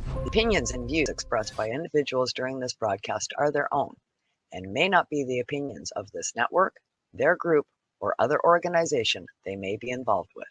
The opinions and views expressed by individuals during this broadcast are their own and may not be the opinions of this network, their group, or other organization they may be involved with.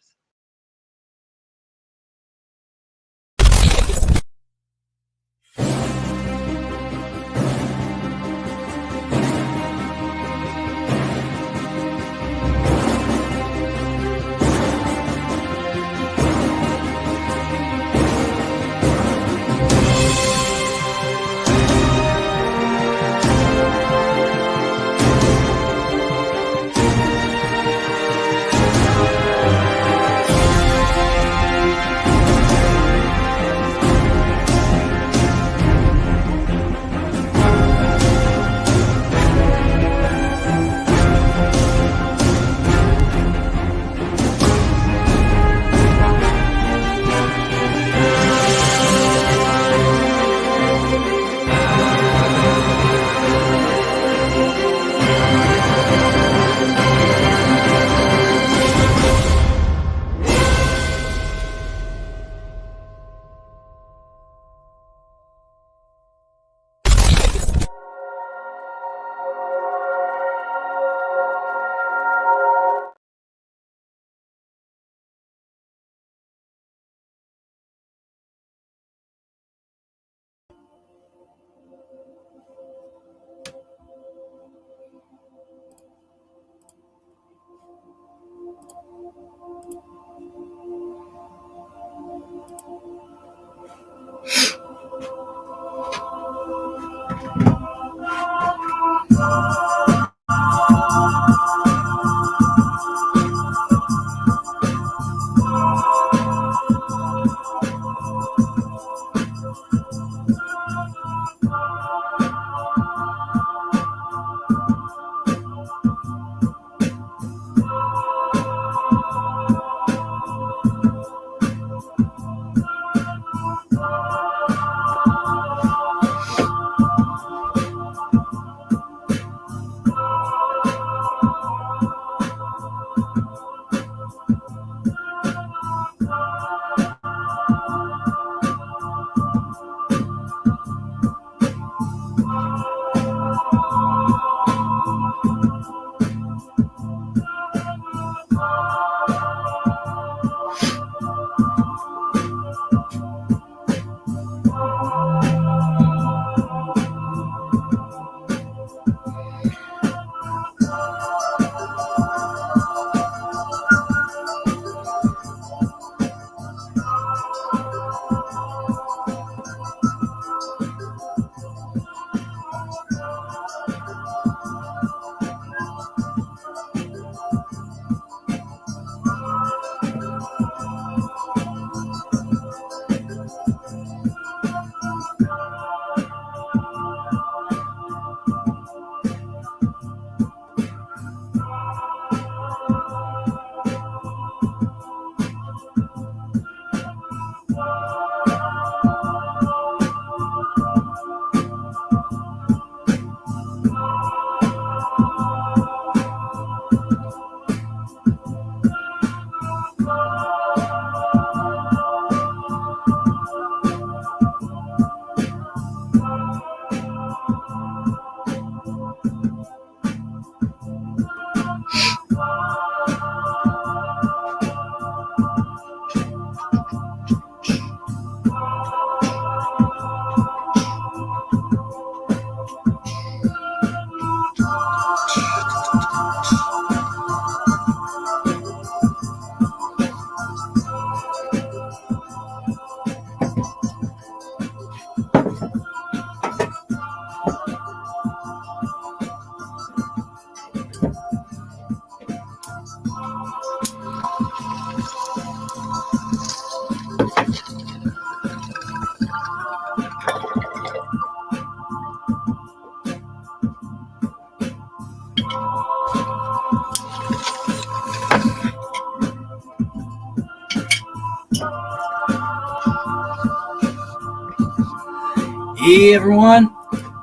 Hey everyone,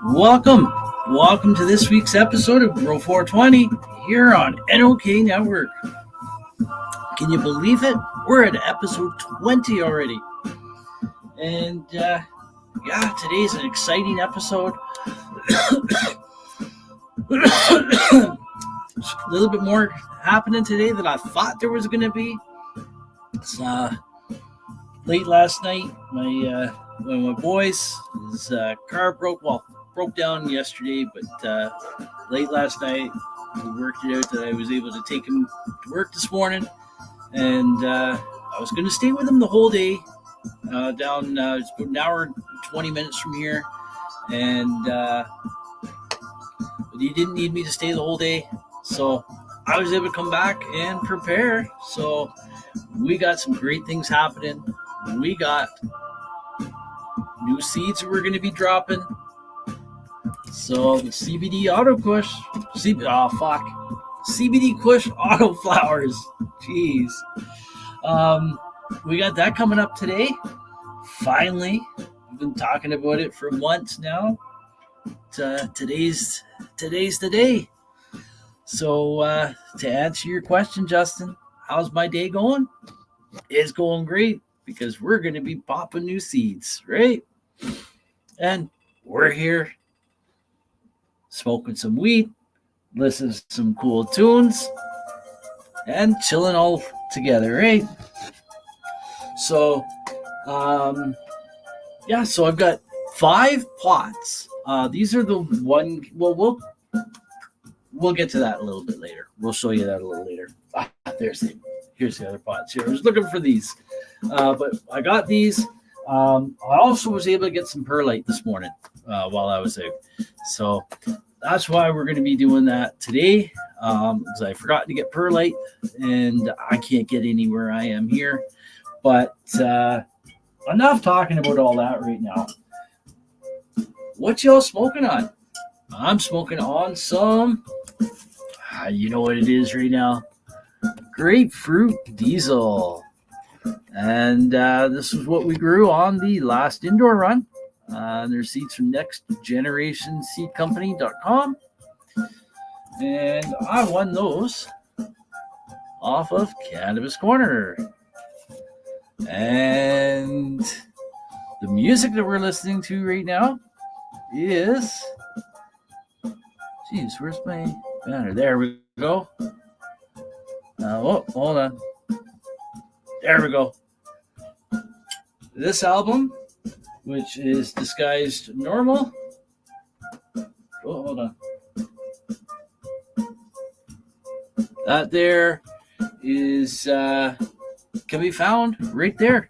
welcome to this week's episode of Grow420 here on NOK Network. Can you believe it? We're at episode 20 already. And yeah, today's an exciting episode. A little bit more happening today than I thought there was going to be. It's late last night. One of my boys, his car broke down yesterday, but late last night we worked it out that I was able to take him to work this morning, and I was going to stay with him the whole day. Down it's about an hour and 20 minutes from here, and but he didn't need me to stay the whole day, so I was able to come back and prepare. So we got some great things happening. We got new seeds that we're going to be dropping. So the CBD Kush, CBD Kush autoflowers. Jeez. We got that coming up today. Finally, we've been talking about it for months now. Today's the day. So to answer your question, Justin, how's my day going? It's going great because we're going to be popping new seeds, right? And we're here smoking some weed, listening to some cool tunes, and chilling all together, right? So, so I've got 5 pots. These are the one. Well, we'll get to that a little bit later. We'll show you that a little later. Here's the other pots here. I was looking for these, but I got these. I also was able to get some perlite this morning while I was out. So that's why we're going to be doing that today, because I forgot to get perlite, and I can't get anywhere I am here. But enough talking about all that right now. What y'all smoking on? I'm smoking on some, you know what it is right now, Grapefruit Diesel. And this is what we grew on the last indoor run. There's seeds from nextgenerationseedcompany.com. And I won those off of Cannabis Corner. And the music that we're listening to right now is, where's my banner? There we go. Hold on. There we go. This album, which is Disguised Normal. Oh, hold on. That there is can be found right there.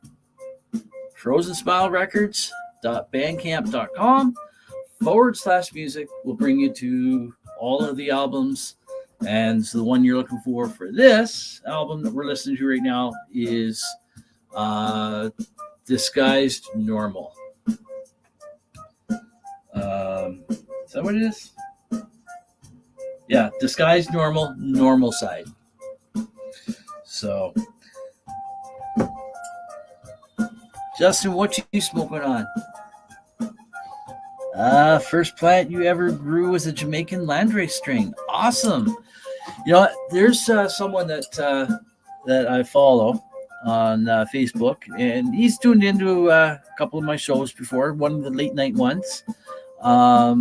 FrozenSmileRecords.bandcamp.com/music will bring you to all of the albums. And so the one you're looking for this album that we're listening to right now is Disguised Normal. Is that what it is? Yeah, Disguised Normal side. So, Justin, what you smoking on? First plant you ever grew was a Jamaican landrace string. Awesome. You know, there's someone that I follow on Facebook, and he's tuned into a couple of my shows before, one of the late night ones. I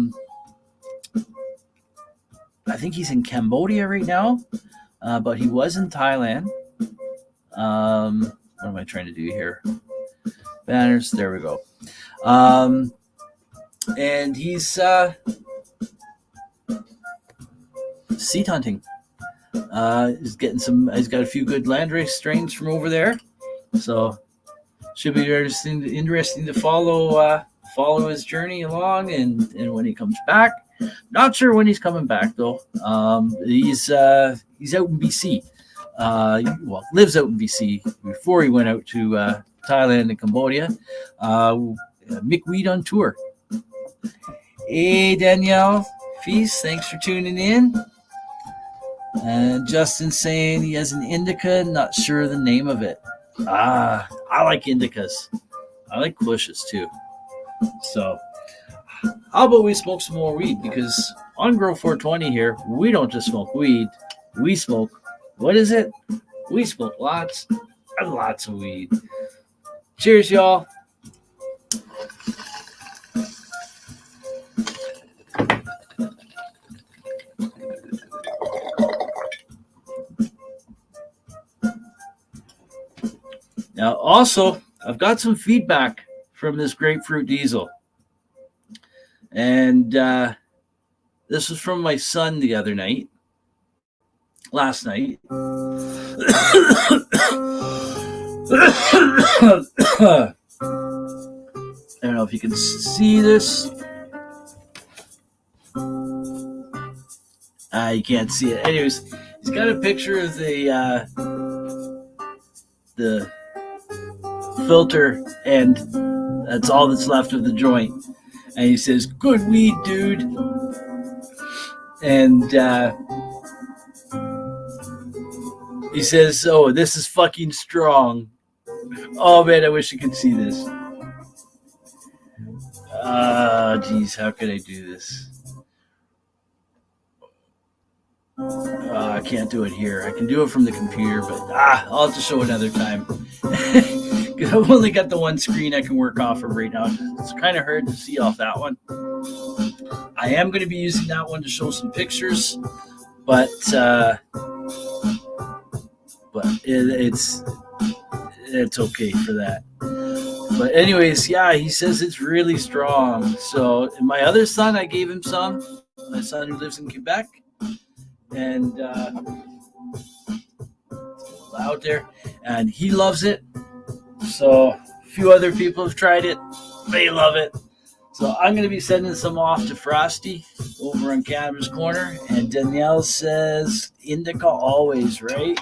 think he's in Cambodia right now, but he was in Thailand. What am I trying to do here? Banners, there we go. And he's seed hunting. He's got a few good landrace strains from over there, so should be interesting to follow his journey along, and when he comes back. Not sure when he's coming back though. He's out in BC. Lives out in BC before he went out to Thailand and Cambodia. McWeed on tour. Hey Danielle Feast, thanks for tuning in. And Justin saying he has an indica, not sure the name of it. I like indicas. I like Kushes too. So how about we smoke some more weed? Because on Grow420 here, we don't just smoke weed. We smoke, what is it? We smoke lots and lots of weed. Cheers, y'all. Also, I've got some feedback from this Grapefruit Diesel. And this was from my son the other night. Last night. I don't know if you can see this. You can't see it. Anyways, he's got a picture of the filter, and that's all that's left of the joint. And he says, "Good weed, dude." And he says, "Oh, this is fucking strong." Oh man, I wish you could see this. Geez, how could I do this? I can't do it here. I can do it from the computer, but I'll have to show another time. Because I've only got the one screen I can work off of right now. It's kind of hard to see off that one. I am going to be using that one to show some pictures, but it's okay for that. But anyways, yeah, he says it's really strong. So my other son, I gave him some. My son who lives in Quebec. And out there, and he loves it. So a few other people have tried it. They love it. So I'm going to be sending some off to Frosty over on Cannabis Corner. And Danielle says, indica always, right?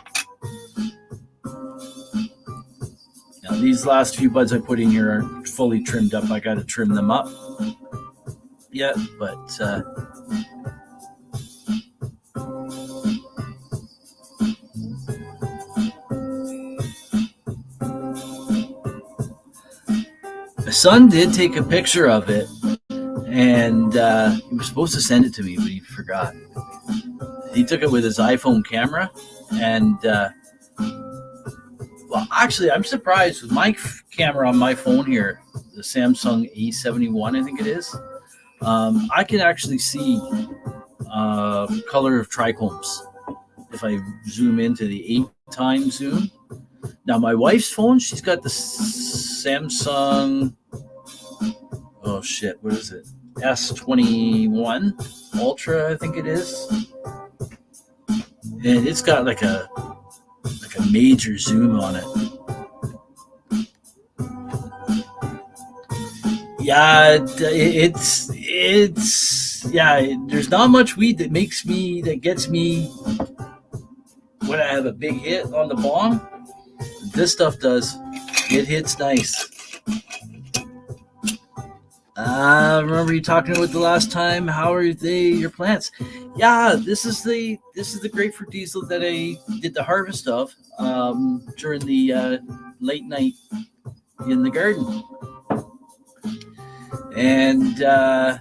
Now, these last few buds I put in here are fully trimmed up. I got to trim them up yet, but my son did take a picture of it, and he was supposed to send it to me, but he forgot. He took it with his iPhone camera, and well, actually, I'm surprised with my camera on my phone here, the Samsung A71, I think it is. I can actually see color of trichomes if I zoom into the 8x zoom. Now, my wife's phone, she's got the Samsung, oh shit, what is it? S21 Ultra, I think it is. And it's got like a major zoom on it. Yeah, there's not much weed that gets me when I have a big hit on the bong. This stuff does. It hits nice. Remember you talking about the last time? How are your plants? Yeah, this is the Grapefruit Diesel that I did the harvest of during the late night in the garden. And I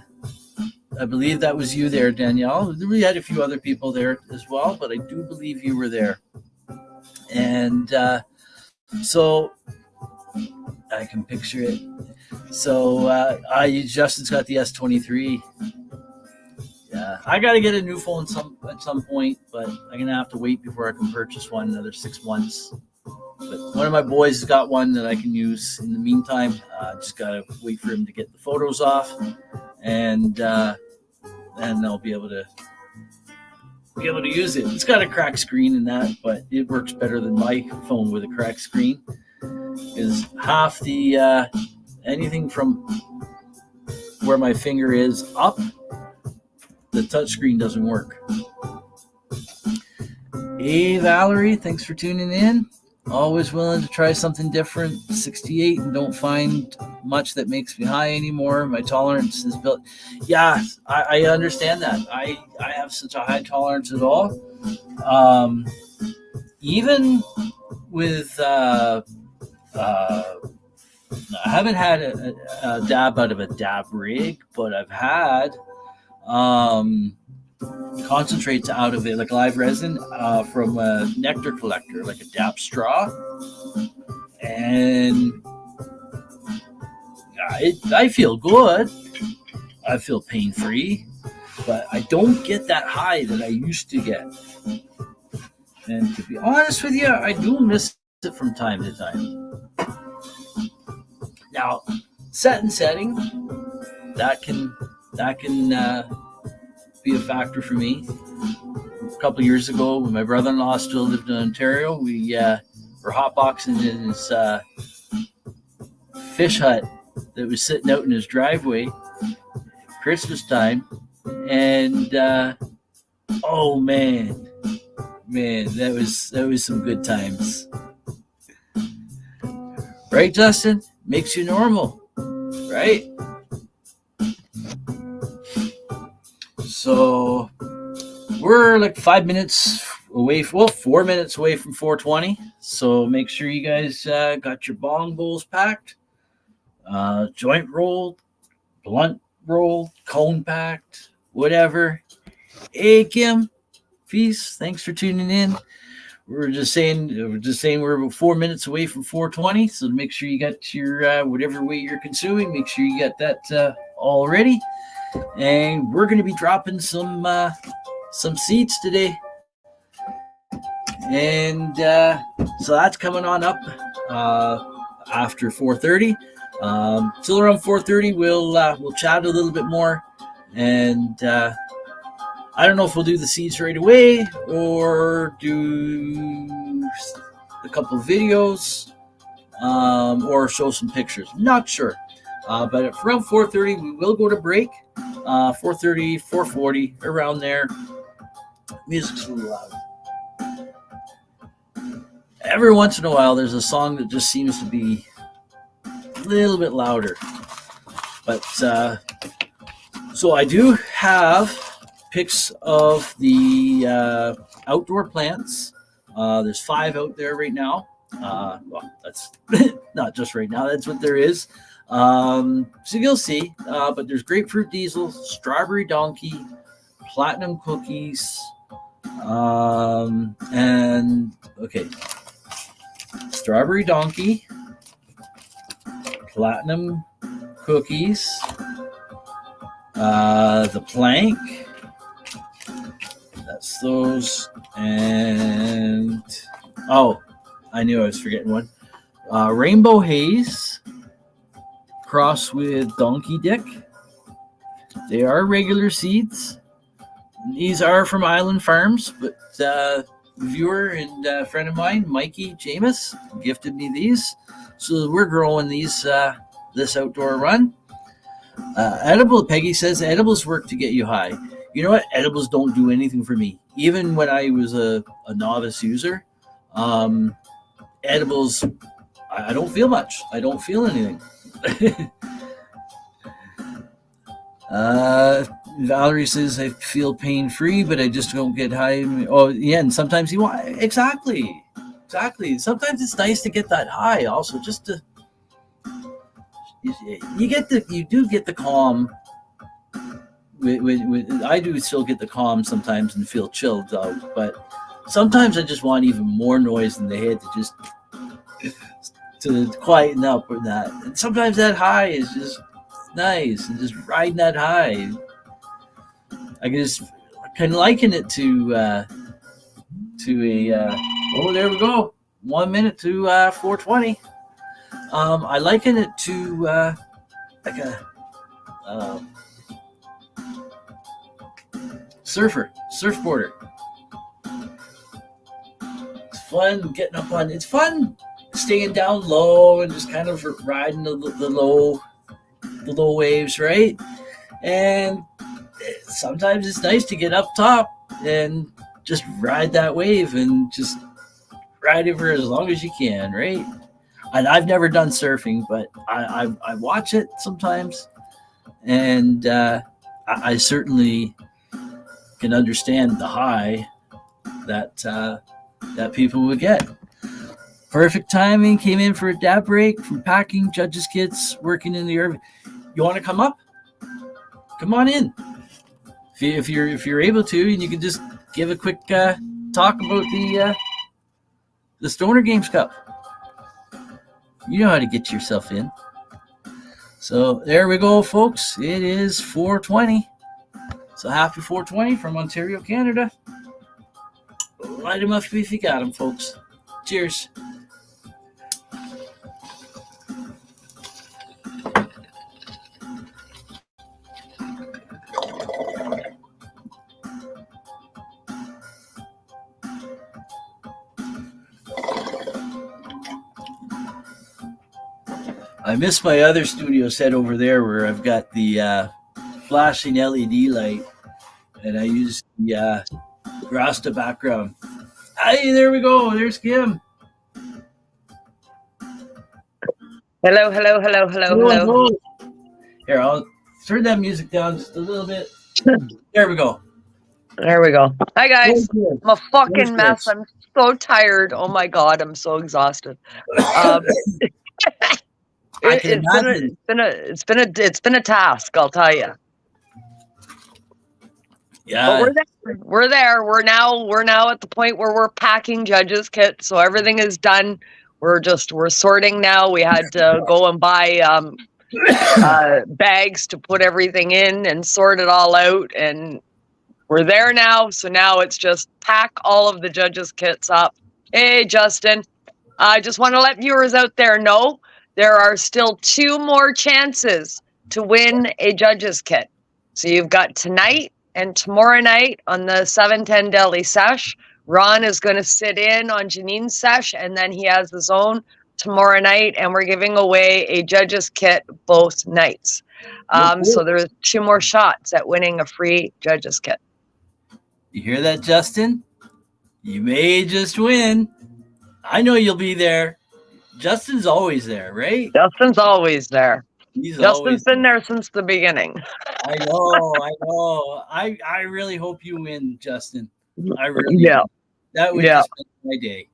believe that was you there, Danielle. We had a few other people there as well, but I do believe you were there. And so I can picture it. So Justin's got the S23. Yeah, I got to get a new phone at some point, but I'm gonna have to wait before I can purchase one another 6 months. But one of my boys has got one that I can use in the meantime. Just gotta wait for him to get the photos off, and I'll be able to use it. It's got a cracked screen in that, but it works better than my phone with a cracked screen. Is half the anything from where my finger is up, the touchscreen doesn't work. Hey Valerie, thanks for tuning in. Always willing to try something different. 68 and don't find much that makes me high anymore. My tolerance is built. Yeah, I understand that. I have such a high tolerance at all. Even with I haven't had a dab out of a dab rig, but I've had concentrates out of it, like live resin from a nectar collector, like a dab straw. And I feel good. I feel pain-free, but I don't get that high that I used to get. And to be honest with you, I do miss it from time to time. Now, set and setting, that can be a factor for me. A couple of years ago, when my brother-in-law still lived in Ontario, we were hotboxing in his fish hut that was sitting out in his driveway Christmas time, and oh man, that was some good times, right, Justin? Makes you normal, right? So we're like 5 minutes away, 4 minutes away from 420. So make sure you guys got your bong bowls packed, joint rolled, blunt rolled, cone packed, whatever. Hey, Kim, peace. Thanks for tuning in. We're just saying we're about 4 minutes away from 420. So make sure you got your whatever weight you're consuming. Make sure you got that all ready. And we're going to be dropping some seeds today. And so that's coming on up after 4:30. Till around 4:30, we'll chat a little bit more, and I don't know if we'll do the seeds right away or do a couple of videos or show some pictures. Not sure, but at around 4:30, we will go to break. 4:30, 4:40, around there. Music's a little loud. Every once in a while, there's a song that just seems to be a little bit louder. But so I do have pics of the outdoor plants. There's 5 out there right now. Well, that's not just right now. That's what there is. So you'll see. But there's Grapefruit Diesel, Strawberry Donkey, Platinum Cookies, and okay. Strawberry Donkey, Platinum Cookies, the Plank, that's those, and oh, I knew I was forgetting one. Rainbow Haze, cross with Donkey Dick. They are regular seeds. These are from Island Farms, but viewer and friend of mine, Mikey Jameis, gifted me these. So we're growing these this outdoor run. Edible, Peggy says, edibles work to get you high. You know what? Edibles don't do anything for me. Even when I was a novice user, edibles, I don't feel much. I don't feel anything. Valerie says, I feel pain-free, but I just don't get high. Oh, yeah, and sometimes you want... Exactly. Sometimes it's nice to get that high also, just to... You do get the calm. I do still get the calm sometimes and feel chilled out, but sometimes I just want even more noise in the head to just... to quieten up or that. And sometimes that high is just nice, and just riding that high... I can liken it to a oh, there we go, 1 minute to 4:20. I liken it to like a surfboarder. It's fun getting up on. It's fun staying down low and just kind of riding the low waves, right? And sometimes it's nice to get up top and just ride that wave and just ride it for as long as you can, right? And I've never done surfing, but I watch it sometimes, and I certainly can understand the high that people would get. Perfect timing. Came in for a dab break from packing, judges' kits, working in the Irving. You want to come up? Come on in. If you're able to, and you can just give a quick talk about the Stoner Games Cup. You know how to get yourself in. So there we go, folks. It is 4:20. So happy 4:20 from Ontario, Canada. Light them up if you got them, folks. Cheers. I miss my other studio set over there where I've got the flashing LED light, and I use the Rasta background. Hey, there we go. There's Kim. Hello, hello, hello, hello, hello. Here, I'll turn that music down just a little bit. There we go. There we go. Hi, guys. Good. I'm a fucking Good. mess. I'm so tired. Oh my God, I'm so exhausted. I can imagine. It's been a task, I'll tell you. Yeah. But we're there. We're now at the point where we're packing judges' kits, so everything is done. We're sorting now. We had to go and buy bags to put everything in and sort it all out, and we're there now. So now it's just pack all of the judges' kits up. Hey, Justin, I just want to let viewers out there know there are still 2 more chances to win a judges' kit. So you've got tonight and tomorrow night on the 710 Deli Sesh. Ron is going to sit in on Janine's sesh, and then he has his own tomorrow night, and we're giving away a judges' kit both nights. So there's 2 more shots at winning a free judges' kit. You hear that, Justin? You may just win. I know you'll be there. Justin's always there, right? Justin's always there. Justin's been there since the beginning. I know. I really hope you win, Justin. I really do. That would just make my day.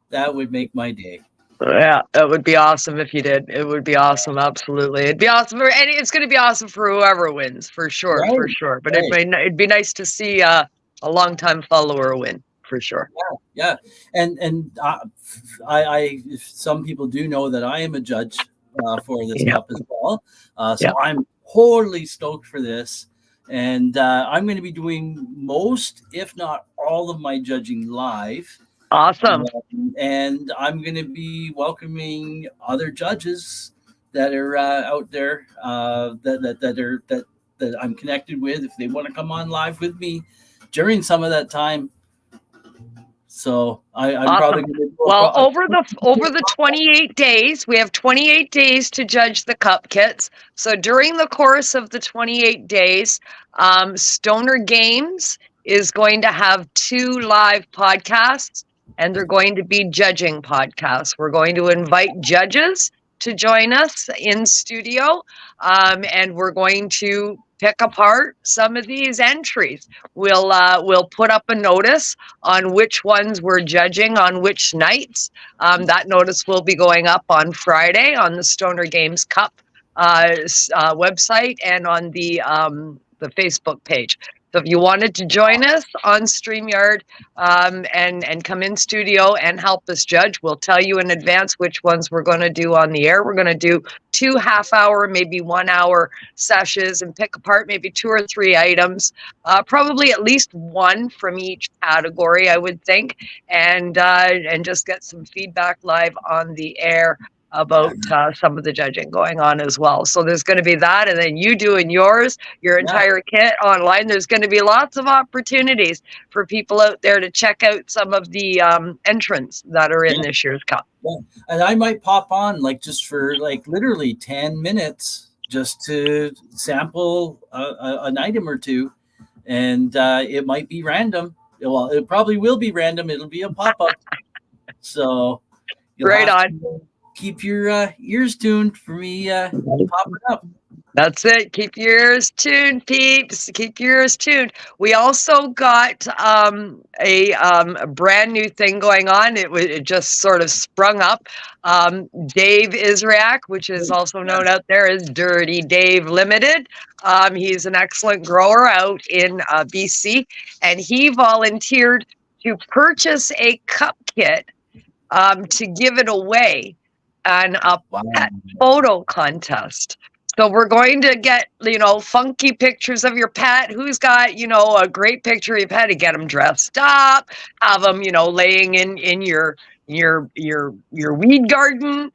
That would make my day. Yeah, it would be awesome if you did. It would be awesome, absolutely. It'd be awesome, and it's going to be awesome for whoever wins, for sure, right, for sure. But right. it'd be nice to see a longtime follower win, for sure. Yeah. And I some people do know that I am a judge for this cup as well. So I'm totally stoked for this. And I'm going to be doing most, if not all, of my judging live. Awesome. And I'm going to be welcoming other judges that are out there that I'm connected with if they want to come on live with me during some of that time. So I'm awesome. Probably going to do over the 28 days, we have 28 days to judge the cup kits. So during the course of the 28 days, Stoner Games is going to have 2 live podcasts, and they're going to be judging podcasts. We're going to invite judges to join us in studio, and we're going to pick apart some of these entries. We'll put up a notice on which ones we're judging on which nights. That notice will be going up on Friday on the Stoner Games Cup website and on the Facebook page. So if you wanted to join us on StreamYard and come in studio and help us judge, we'll tell you in advance which ones we're going to do on the air. We're going to do 2 half-hour, maybe 1-hour sessions and pick apart maybe 2 or 3 items, probably at least 1 from each category, I would think, and just get some feedback live on the air about some of the judging going on as well. So there's going to be that, and then you doing your entire kit online. There's going to be lots of opportunities for people out there to check out some of the entrants that are in this year's cup. Yeah. And I might pop on just for literally 10 minutes just to sample an item or 2, and it might be random. Well, it probably will be random. It'll be a pop-up. So right on. Keep your ears tuned for me popping up. That's it. Keep your ears tuned, peeps. Keep your ears tuned. We also got a brand new thing going on. It just sort of sprung up. Dave Israak, which is also known out there as Dirty Dave Limited. He's an excellent grower out in BC, and he volunteered to purchase a cup kit to give it away on a pet photo contest. So we're going to get, funky pictures of your pet. Who's got, a great picture of your pet, to get them dressed up, have them, laying in your weed garden.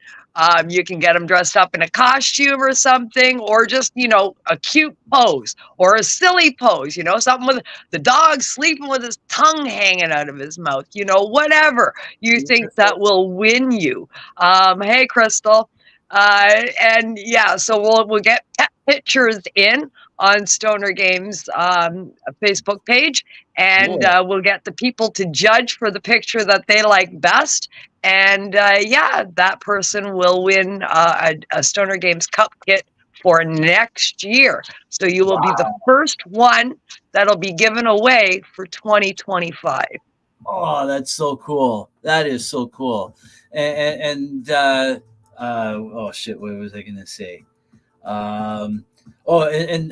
You can get them dressed up in a costume or something, or just, a cute pose or a silly pose, something with the dog sleeping with his tongue hanging out of his mouth, whatever you think that will win you. Hey, Crystal. And yeah, so we'll get pictures in on Stoner Games Facebook page, and Cool. we'll get the people to judge for the picture that they like best. And yeah, that person will win a Stoner Games Cup kit for next year. So you will be the first one that'll be given away for 2025. Oh, that's so cool. That is so cool. Oh shit, what was I going to say? And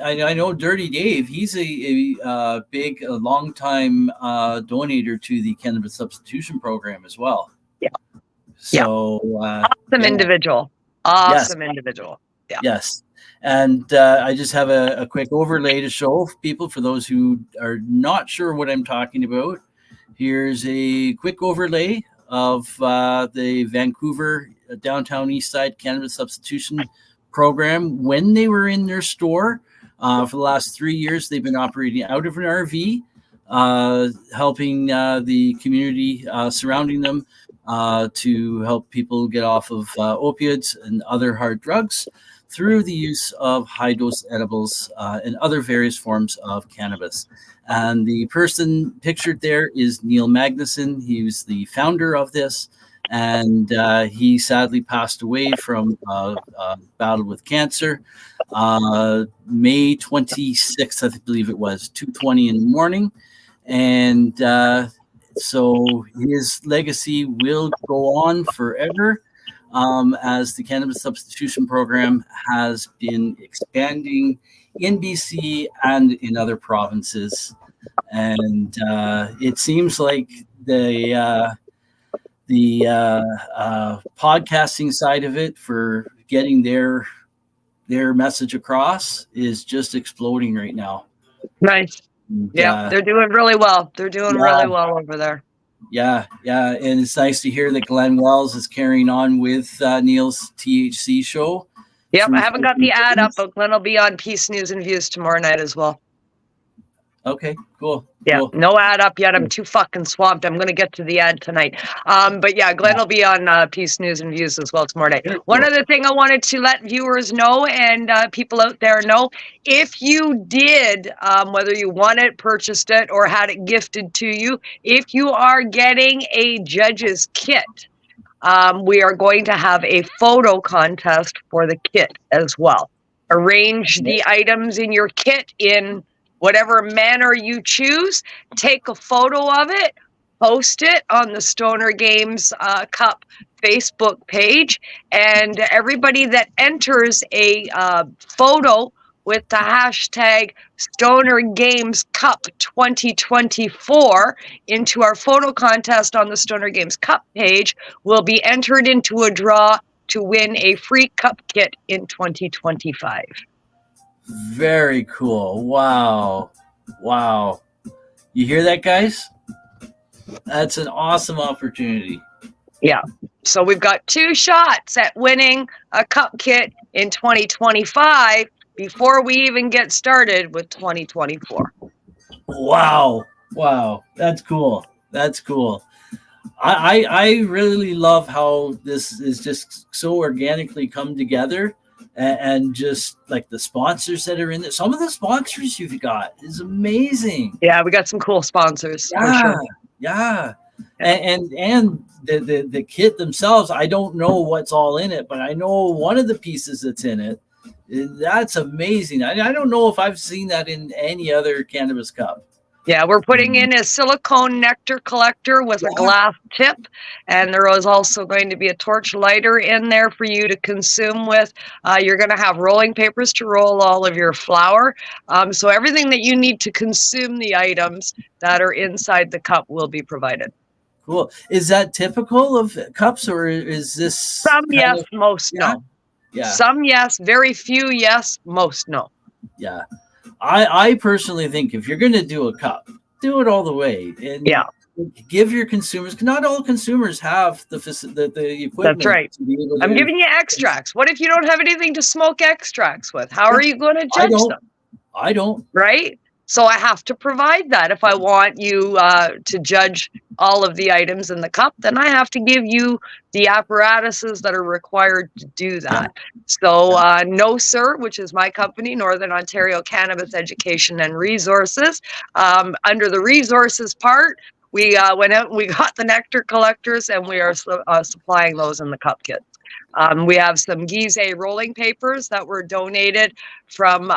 I know Dirty Dave. He's a big, a long time donator to the cannabis substitution program as well. Yeah. So awesome individual. Awesome individual. Yeah. Yes. And I just have a quick overlay to show people for those who are not sure what I'm talking about. Here's a quick overlay of the Vancouver downtown east side cannabis substitution program when they were in their store. For the last 3 years, they've been operating out of an RV, helping the community surrounding them to help people get off of opiates and other hard drugs through the use of high-dose edibles and other various forms of cannabis. And the person pictured there is Neil Magnuson. He was the founder of this, and he sadly passed away from a battle with cancer. May 26th, I believe it was, 2:20 in the morning. And so his legacy will go on forever. As the cannabis substitution program has been expanding in BC and in other provinces. And it seems like the podcasting side of it for getting their message across is just exploding right now. Nice. Yeah, they're doing really well. They're doing really well over there. Yeah, and it's nice to hear that Glenn Wells is carrying on with Neil's THC show. Yep, I haven't got the ad up, but Glenn will be on Peace News and Views tomorrow night as well. Okay, cool. Yeah, no ad up yet. I'm too fucking swamped. I'm going to get to the ad tonight. But yeah, Glenn will be on Peace News and Views as well tomorrow night. One other thing I wanted to let viewers know and people out there know, if you did, whether you won it, purchased it, or had it gifted to you, if you are getting a judge's kit, we are going to have a photo contest for the kit as well. Arrange the items in your kit in whatever manner you choose, take a photo of it, post it on the Stoner Games Cup Facebook page, and everybody that enters a photo with the hashtag Stoner Games Cup 2024 into our photo contest on the Stoner Games Cup page will be entered into a draw to win a free cup kit in 2025. Very cool. Wow. You hear that, guys? That's an awesome opportunity. Yeah. So we've got 2 shots at winning a cup kit in 2025 before we even get started with 2024. Wow. That's cool. I really love how this is just so organically come together. And just like the sponsors that are in there. Some of the sponsors you've got is amazing. Yeah, we got some cool sponsors. Yeah. And the kit themselves, I don't know what's all in it, but I know one of the pieces that's in it. That's amazing. I don't know if I've seen that in any other cannabis cup. Yeah, we're putting in a silicone nectar collector with a glass tip, and there is also going to be a torch lighter in there for you to consume with. You're going to have rolling papers to roll all of your flour. So everything that you need to consume the items that are inside the cup will be provided. Cool. Is that typical of cups, or is this... Some yes, most no. Yeah. Some yes, very few yes, most no. Yeah. I personally think if you're going to do a cup, do it all the way, and give your consumers. Not all consumers have the equipment. That's right. I'm giving you extracts. What if you don't have anything to smoke extracts with? How are you going to judge them? I don't. Right? So I have to provide that. If I want you to judge all of the items in the cup, then I have to give you the apparatuses that are required to do that. So No Sir, which is my company, Northern Ontario Cannabis Education and Resources. Under the resources part, we went out and we got the nectar collectors, and we are supplying those in the cup kits. We have some Guise rolling papers that were donated from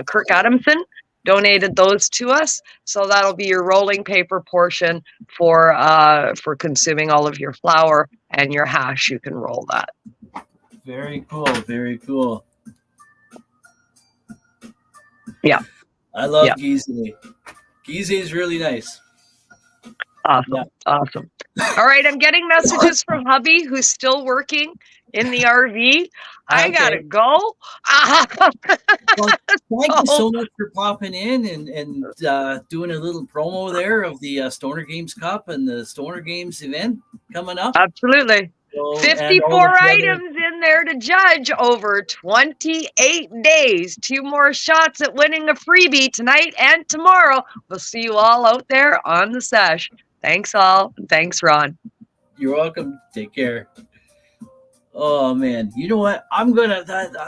Kirk Adamson, donated those to us. So that'll be your rolling paper portion for consuming all of your flour and your hash. You can roll that. Very cool. Very cool. Yeah. I love Guise. Guise is really nice. Awesome. Yeah. Awesome. All right. I'm getting messages from hubby, who's still working in the RV. I gotta go. Well, thank you so much for popping in and doing a little promo there of the Stoner Games Cup and the Stoner Games event coming up. Absolutely. So, 54 items in there to judge over 28 days. 2 more shots at winning a freebie tonight and tomorrow. We'll see you all out there on the sesh. Thanks all. Thanks, Ron. You're welcome. Take care. Oh man, you know what? I'm gonna.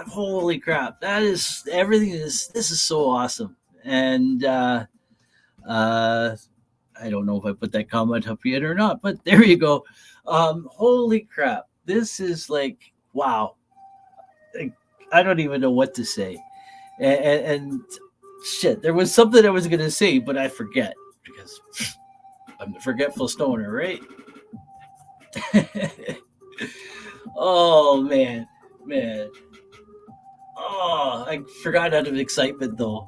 Holy crap! That is everything. This is so awesome, and I don't know if I put that comment up yet or not, but there you go. Holy crap! This is like wow. I don't even know what to say, and shit. There was something I was gonna say, but I forget because I'm the forgetful stoner, right? Oh man. Oh, I forgot out of excitement though.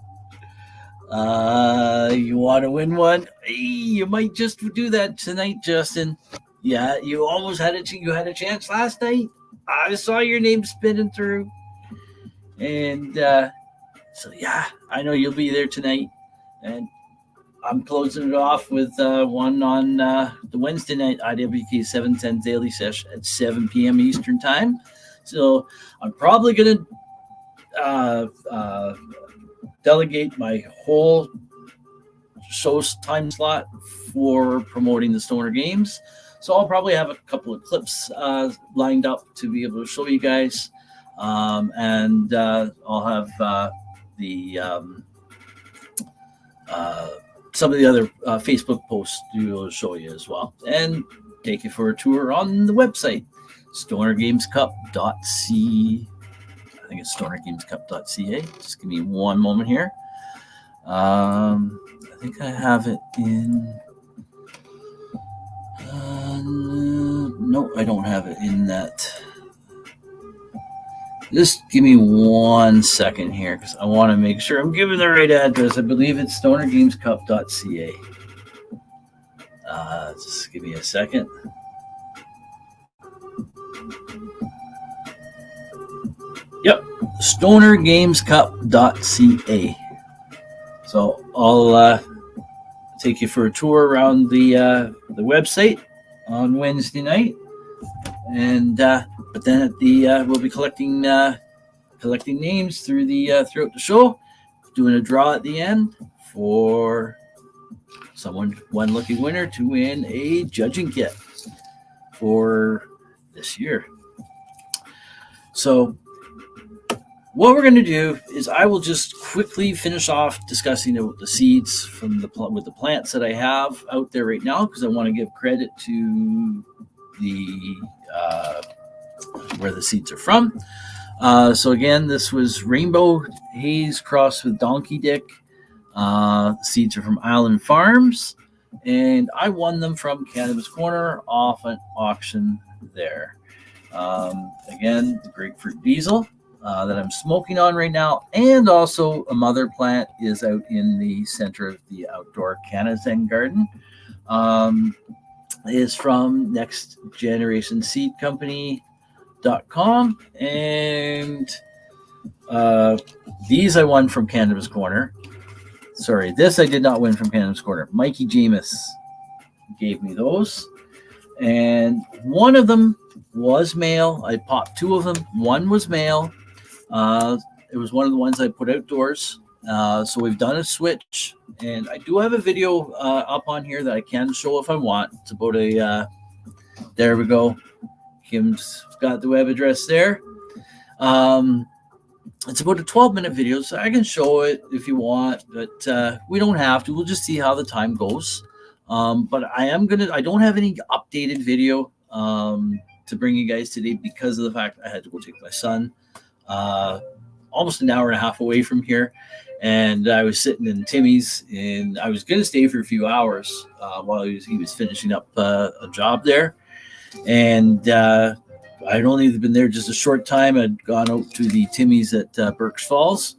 You want to win one? You might just do that tonight, Justin. Yeah, you almost had you had a chance last night. I saw your name spinning through, and so yeah, I know you'll be there tonight. And I'm closing it off with one on the Wednesday night IWK 710 Daily Sesh at 7 p.m. Eastern Time. So I'm probably going to delegate my whole show time slot for promoting the Stoner Games. So I'll probably have a couple of clips lined up to be able to show you guys. And I'll have some of the other Facebook posts to show you as well, and take you for a tour on the website, stonergamescup.ca. I think it's stonergamescup.ca. Just give me one moment here. I think I have it in. No, I don't have it in that. Just give me 1 second here because I want to make sure I'm giving the right address. I believe it's stonergamescup.ca. Just give me a second. Yep, stonergamescup.ca. So I'll take you for a tour around the website on Wednesday night, and but then at the we'll be collecting names through the throughout the show, doing a draw at the end for one lucky winner to win a judging kit for this year. So what we're going to do is I will just quickly finish off discussing the seeds from with the plants that I have out there right now, because I want to give credit to the where the seeds are from. So again, this was Rainbow Haze crossed with Donkey Dick. Seeds are from Island Farms, and I won them from Cannabis Corner off an auction there. Again, the Grapefruit Diesel that I'm smoking on right now, and also a mother plant is out in the center of the Outdoor CannaZen Garden. Is from Next Generation Seed Company.com, and these I won from Cannabis Corner. Sorry, this I did not win from Cannabis Corner. Mikey Jameis gave me those, and one of them was male. I popped 2 of them. One was male. It was one of the ones I put outdoors So we've done a switch, and I do have a video up on here that I can show if I want. It's about a there we go. Kim's got the web address there. It's about a 12-minute video, so I can show it if you want, but we don't have to. We'll just see how the time goes. But I don't have any updated video to bring you guys today because of the fact I had to go take my son almost an hour and a half away from here. And I was sitting in Timmy's, and I was going to stay for a few hours while he was finishing up a job there. And I'd only been there just a short time. I'd gone out to the Timmy's at Berks Falls.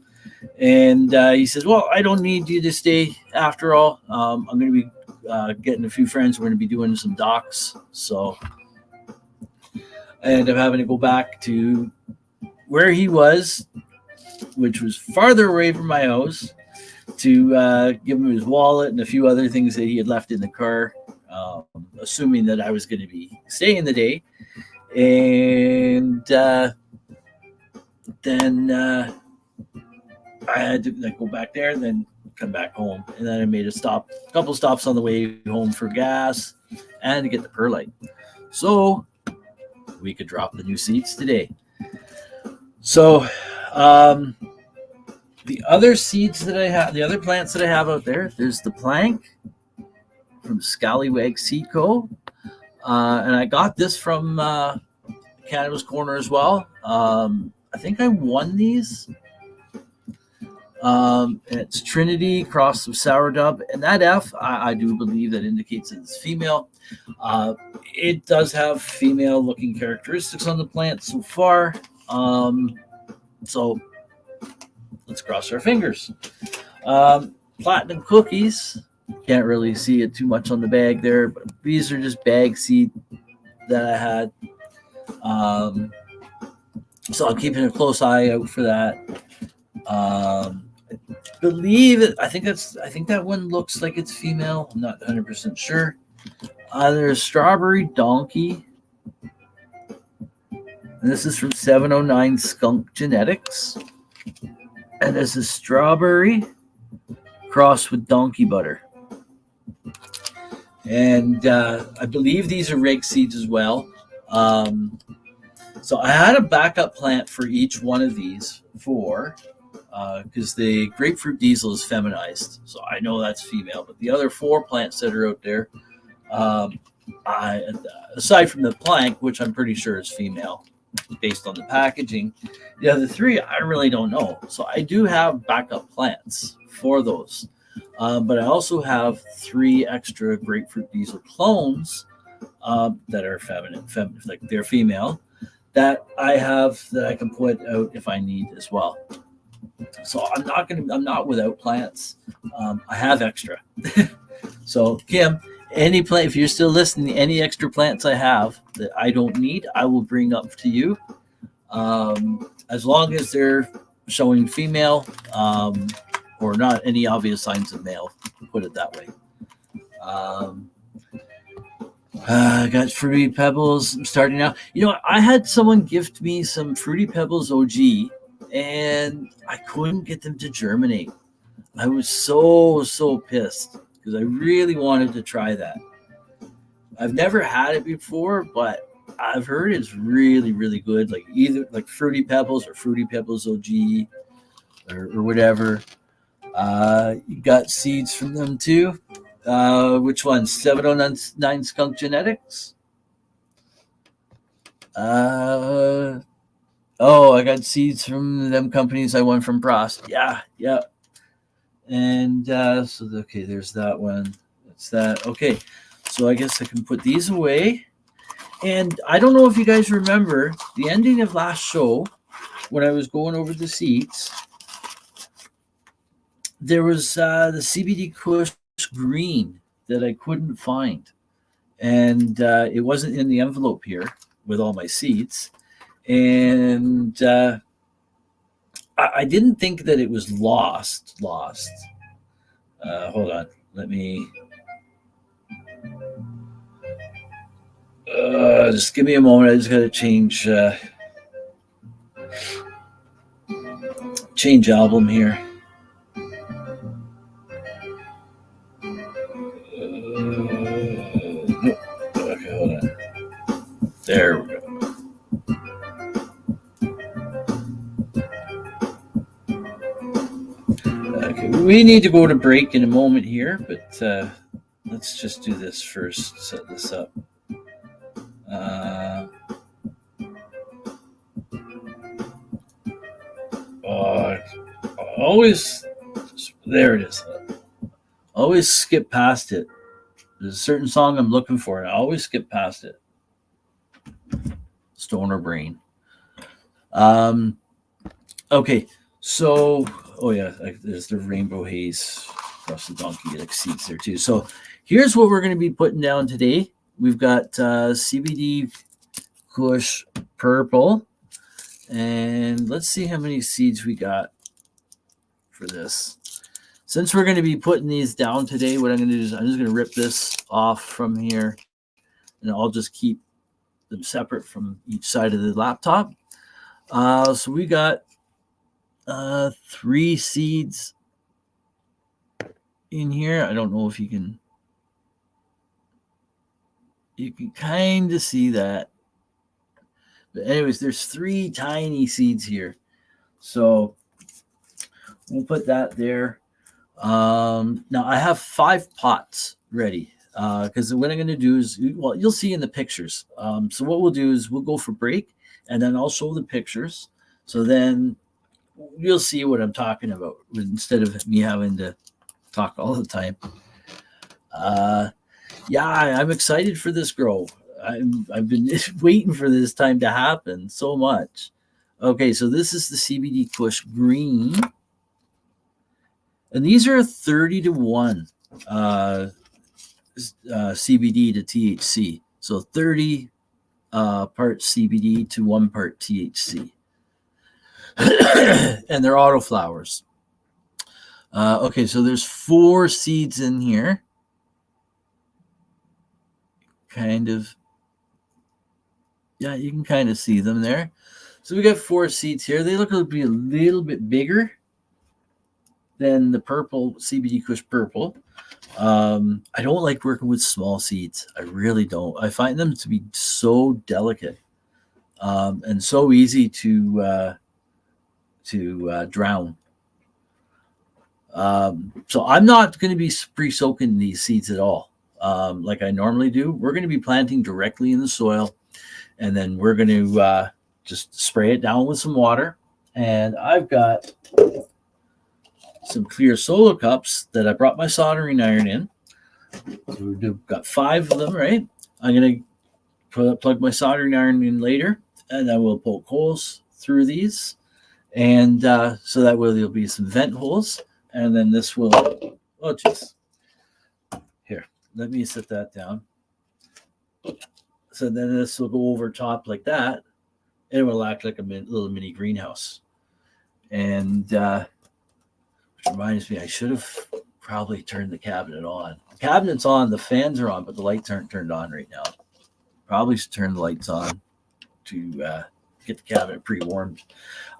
And he says, well, I don't need you to stay after all. I'm going to be getting a few friends. We're going to be doing some docks. So I ended up having to go back to where he was, which was farther away from my house, to give him his wallet and a few other things that he had left in the car, assuming that I was going to be staying the day. And then I had to go back there and then come back home. And then I made a couple stops on the way home for gas and to get the perlite. So we could drop the new seeds today. So the other seeds that I have, the other plants that I have out there, there's the plank from Scallywag Seed Co. And I got this from Cannabis Corner as well. I think I won these. It's Trinity crossed with Sour Dub, and that F, I do believe that indicates that it's female. It does have female-looking characteristics on the plant so far. So let's cross our fingers. Platinum Cookies. Can't really see it too much on the bag there, but these are just bag seed that I had. So I'm keeping a close eye out for that. I think that one looks like it's female. I'm not 100% sure. There's Strawberry Donkey. And this is from 709 Skunk Genetics. And this is Strawberry crossed with Donkey Butter. And I believe these are reg seeds as well. So I had a backup plant for each one of these because the Grapefruit Diesel is feminized. So I know that's female. But the other 4 plants that are out there, aside from the plank, which I'm pretty sure is female based on the packaging, the other 3, I really don't know. So I do have backup plants for those. But I also have 3 extra Grapefruit Diesel clones that are feminine, like they're female, that I can put out if I need as well. So I'm not without plants. I have extra. So Kim, any plant, if you're still listening, any extra plants I have that I don't need, I will bring up to you. As long as they're showing female, or not any obvious signs of male, put it that way. I got Fruity Pebbles. I'm starting out. I had someone gift me some Fruity Pebbles OG, and I couldn't get them to germinate. I was so pissed because I really wanted to try that. I've never had it before, but I've heard it's really, really good. Like either like Fruity Pebbles or Fruity Pebbles OG or whatever. You got seeds from them too. Which one? 709 Skunk Genetics. I got seeds from them companies I won from Prost. Yeah. And there's that one. That's that. Okay, so I guess I can put these away. And I don't know if you guys remember the ending of last show when I was going over the seeds. There was the CBD Kush green that I couldn't find, and it wasn't in the envelope here with all my seeds, and I didn't think that it was lost. Hold on, let me just give me a moment. I just got to change album here. Okay, we need to go to break in a moment here, but let's just do this first. Set this up. Always, there it is. Always skip past it. There's a certain song I'm looking for, and I always skip past it. Stoner brain. Okay, so there's the rainbow haze across the donkey, like seeds there too. So here's what we're going to be putting down today. We've got CBD Kush purple, and let's see how many seeds we got for this. Since we're going to be putting these down today, what I'm going to do is I'm just going to rip this off from here, and I'll just keep them separate from each side of the laptop. So we got 3 seeds in here. I don't know if you can kind of see that. But anyways, there's 3 tiny seeds here. So we'll put that there. Now I have 5 pots ready because what I'm going to do is, well, you'll see in the pictures. So what we'll do is we'll go for break, and then I'll show the pictures. So then you'll see what I'm talking about instead of me having to talk all the time. I'm excited for this grow. I've been waiting for this time to happen so much. Okay, so this is the CBD Kush green. And these are 30-to-1 CBD to THC. So 30 parts CBD to 1 part THC. And they're autoflowers. Okay, so there's 4 seeds in here. Kind of. Yeah, you can kind of see them there. So we got 4 seeds here. They look to be a little bit bigger than the purple CBD Kush purple. I don't like working with small seeds. I really don't. I find them to be so delicate and so easy to drown. So I'm not going to be pre-soaking these seeds at all like I normally do. We're going to be planting directly in the soil, and then we're going to just spray it down with some water. And I've got some clear solo cups that I brought my soldering iron in. So we've got 5 of them, right? I'm going to plug my soldering iron in later, and then we'll poke holes through these. And so that way there'll be some vent holes. And then this will, here, let me set that down. So then this will go over top like that, and it will act like a little mini greenhouse. And which reminds me, I should have probably turned the cabinet on. The cabinet's on, the fans are on, but the lights aren't turned on right now. Probably should turn the lights on to get the cabinet pre-warmed.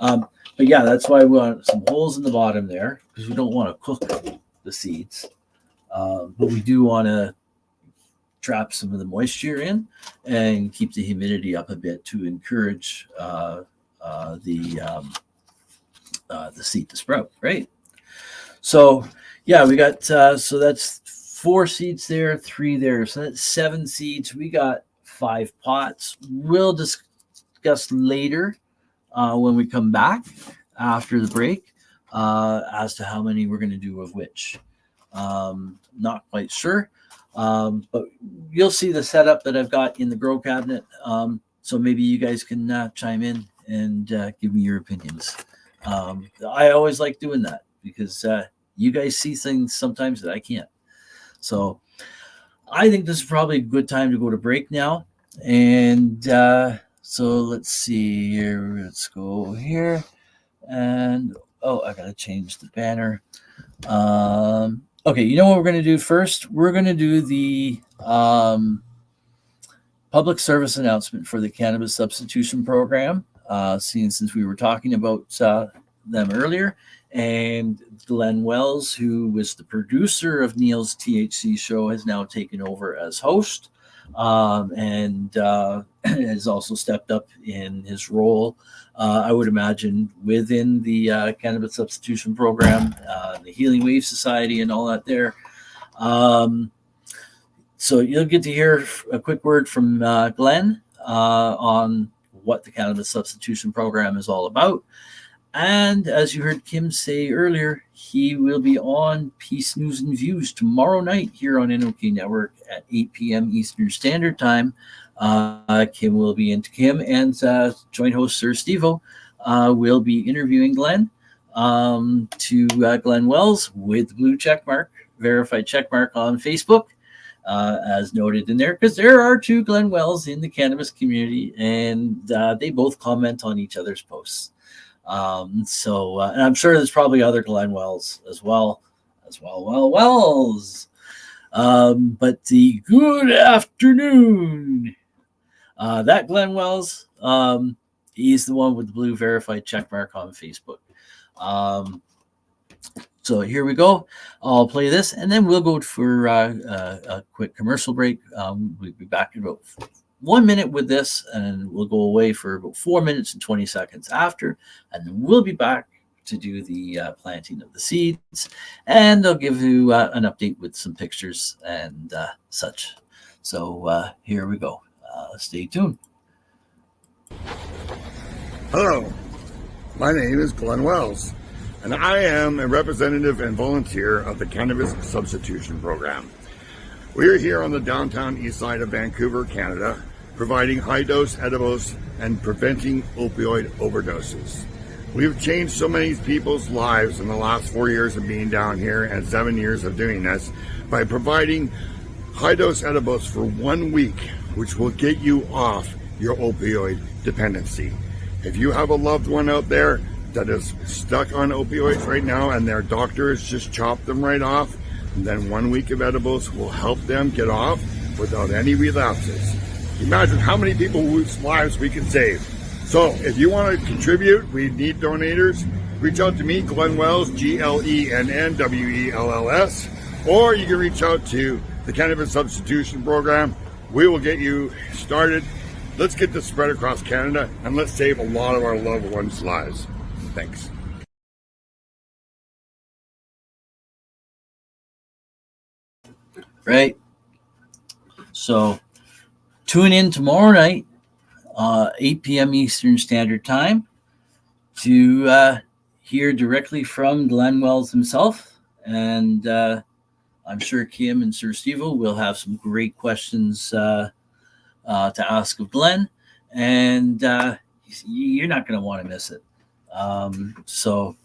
But yeah, that's why we want some holes in the bottom there, because we don't want to cook the seeds. But we do want to trap some of the moisture in and keep the humidity up a bit to encourage the seed to sprout, right? So yeah, we got so that's 4 seeds there, 3 there, so that's 7 seeds. We got 5 pots. We'll discuss later when we come back after the break as to how many we're going to do of which. Not quite sure, but you'll see the setup that I've got in the grow cabinet. So maybe you guys can chime in and give me your opinions. I always like doing that because you guys see things sometimes that I can't. So I think this is probably a good time to go to break now. And so let's see here. Let's go here. And I got to change the banner. Okay, you know what we're going to do first? We're going to do the public service announcement for the cannabis substitution program, since we were talking about them earlier. And Glenn Wells, who was the producer of Neil's THC show, has now taken over as host and has also stepped up in his role, I would imagine, within the cannabis substitution program. the Healing Wave Society and all that there. So you'll get to hear a quick word from Glenn on what the cannabis substitution program is all about. And as you heard Kim say earlier, he will be on Peace News and Views tomorrow night here on NOK Network at 8 p.m. Eastern Standard Time. Kim and joint host Sir Stevo will be interviewing Glenn to Glenn Wells with the blue checkmark, verified checkmark on Facebook, as noted in there, because there are 2 Glenn Wells in the cannabis community, and they both comment on each other's posts. And I'm sure there's probably other Glenn Wells as well. But the good afternoon. That Glenn Wells, he's the one with the blue verified checkmark on Facebook. So here we go. I'll play this, and then we'll go for a quick commercial break. We'll be back in about 1 minute with this, and we'll go away for about 4 minutes and 20 seconds after, and then we'll be back to do the planting of the seeds, and I'll give you an update with some pictures and such. So here we go. Stay tuned. Hello, my name is Glenn Wells, and I am a representative and volunteer of the Cannabis Substitution Program. We are here on the downtown east side of Vancouver, Canada, providing high-dose edibles and preventing opioid overdoses. We've changed so many people's lives in the last 4 years of being down here and 7 years of doing this by providing high-dose edibles for 1 week, which will get you off your opioid dependency. If you have a loved one out there that is stuck on opioids right now and their doctors just chop them right off, then 1 week of edibles will help them get off without any relapses. Imagine how many people's lives we can save. So if you want to contribute, we need donators. Reach out to me, Glenn Wells, GLENNWELLS, or you can reach out to the Cannabis Substitution Program. We will get you started. Let's get this spread across Canada, and let's save a lot of our loved ones' lives. Thanks. Right. So tune in tomorrow night, 8 p.m. Eastern Standard Time, to hear directly from Glenn Wells himself. And I'm sure Kim and Sir Stevo will have some great questions to ask of Glenn. And you're not going to want to miss it. So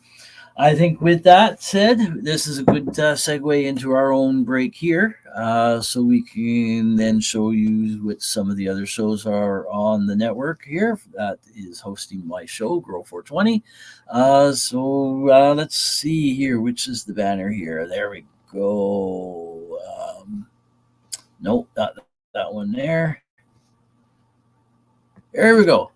I think with that said, this is a good segue into our own break here, so we can then show you what some of the other shows are on the network here that is hosting my show, Grow420. So let's see here, which is the banner here. There we go. Nope, not that one there. There we go.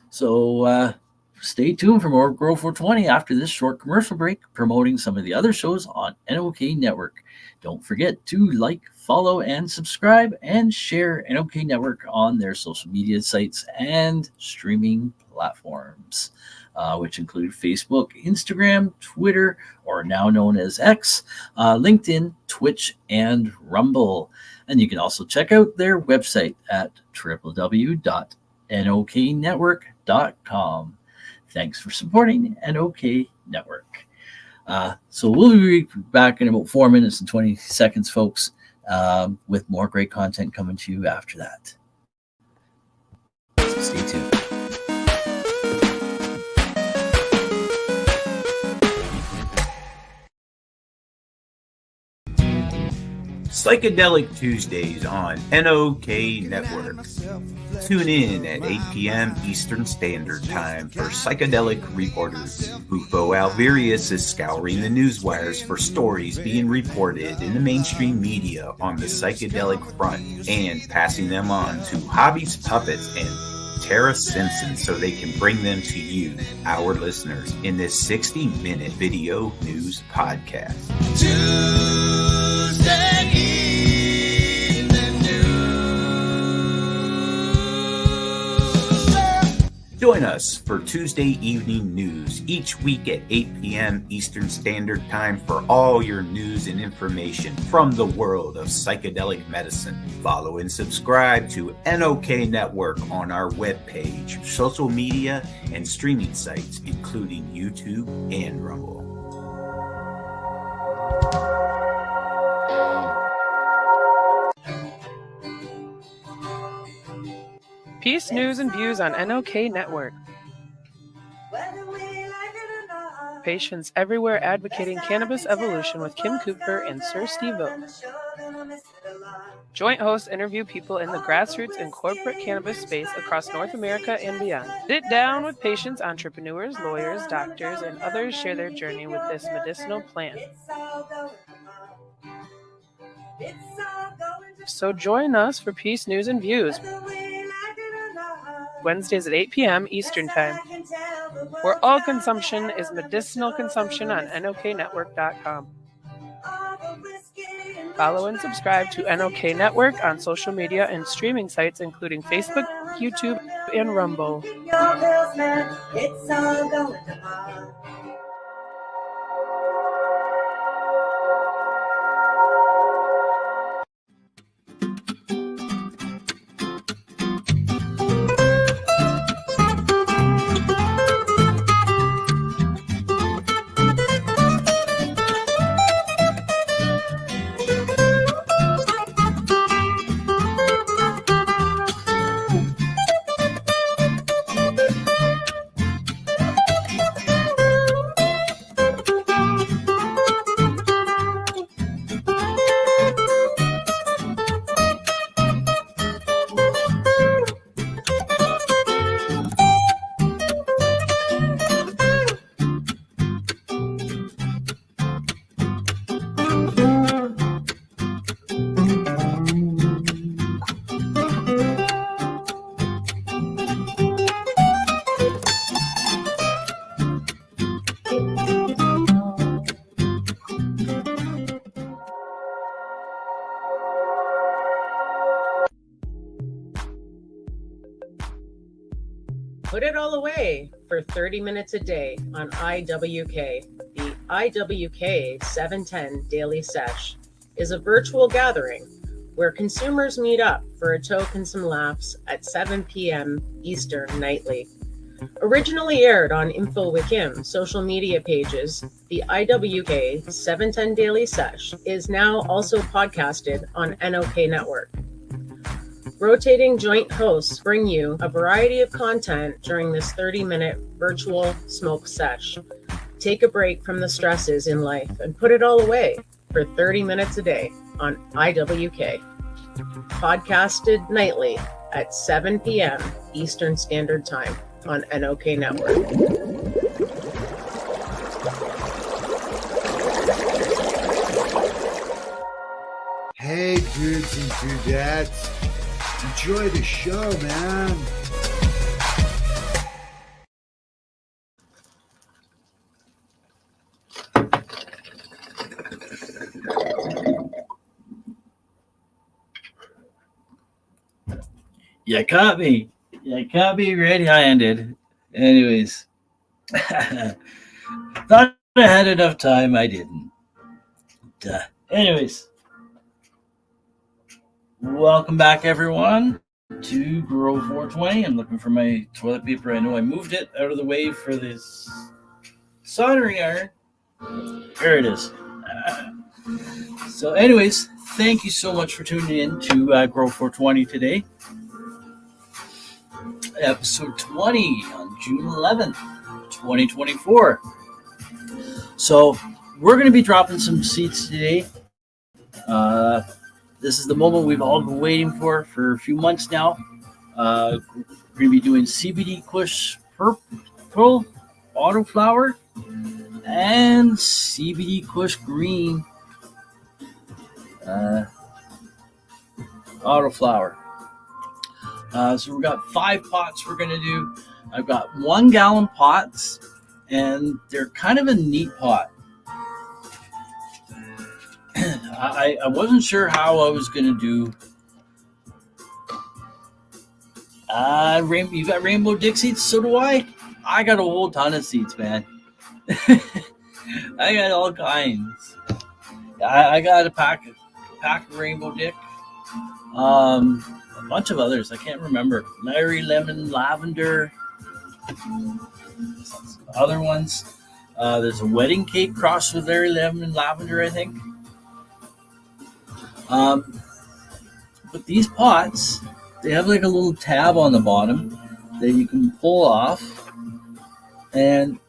So stay tuned for more Grow420 after this short commercial break, promoting some of the other shows on NOK Network. Don't forget to like, follow, and subscribe, and share NOK Network on their social media sites and streaming platforms, which include Facebook, Instagram, Twitter, or now known as X, LinkedIn, Twitch, and Rumble. And you can also check out their website at www.noknetwork.com. Thanks for supporting NOK Network. So we'll be back in about 4 minutes and 20 seconds, folks, with more great content coming to you after that. So stay tuned. Psychedelic Tuesdays on NOK Network. Tune in at 8 p.m. Eastern Standard Time for Psychedelic Reporters. Bufo Alvarius is scouring the news wires for stories being reported in the mainstream media on the psychedelic front and passing them on to Hobbies Puppets and Tara Simpson so they can bring them to you, our listeners, in this 60-minute video news podcast. Tuesday evening news. Join us for Tuesday evening news each week at 8 p.m. Eastern Standard Time for all your news and information from the world of psychedelic medicine. Follow and subscribe to NOK Network on our webpage, social media, and streaming sites, including YouTube and Rumble. Peace, news, and views on NOK Network. Patients everywhere advocating cannabis evolution with Kim Cooper and Sir Steve O. Joint hosts interview people in the grassroots and corporate cannabis space across North America and beyond. Sit down with patients, entrepreneurs, lawyers, doctors, and others share their journey with this medicinal plant. So join us for Peace, News, and Views. Wednesdays at 8 p.m. Eastern Time, where all consumption is medicinal consumption on NOKnetwork.com. Follow and subscribe to NOK Network on social media and streaming sites including Facebook, YouTube, and Rumble. Put it all away for 30 minutes a day on IWK. The IWK 710 Daily Sesh is a virtual gathering where consumers meet up for a toke and some laughs at 7 p.m. Eastern nightly. Originally aired on Info with Kim social media pages, the IWK 710 Daily Sesh is now also podcasted on NOK Network. Rotating joint hosts bring you a variety of content during this 30-minute virtual smoke sesh. Take a break from the stresses in life and put it all away for 30 minutes a day on IWK. Podcasted nightly at 7 p.m. Eastern Standard Time on NOK Network. Hey, dudes and dudettes. Enjoy the show, man. You caught me. You caught me red-handed. Anyways. Thought I had enough time. I didn't. Anyways. Welcome back, everyone, to Grow420. I'm looking for my toilet paper. I know I moved it out of the way for this soldering iron. There it is. So anyways, thank you so much for tuning in to Grow420 today. Episode 20 on June 11th, 2024. So we're going to be dropping some seeds today. This is the moment we've all been waiting for a few months now. We're going to be doing CBD Kush Purple Autoflower and CBD Kush Green Autoflower. So we've got 5 pots we're going to do. I've got 1 gallon pots, and they're kind of a neat pot. I wasn't sure how I was going to do You got rainbow dick seeds? So do I. I got a whole ton of seeds, man. I got all kinds. I got a pack of rainbow dick. A bunch of others. I can't remember. Mary lemon, lavender. Other ones. There's a wedding cake crossed with Mary lemon and lavender, I think. But these pots, they have like a little tab on the bottom that you can pull off, and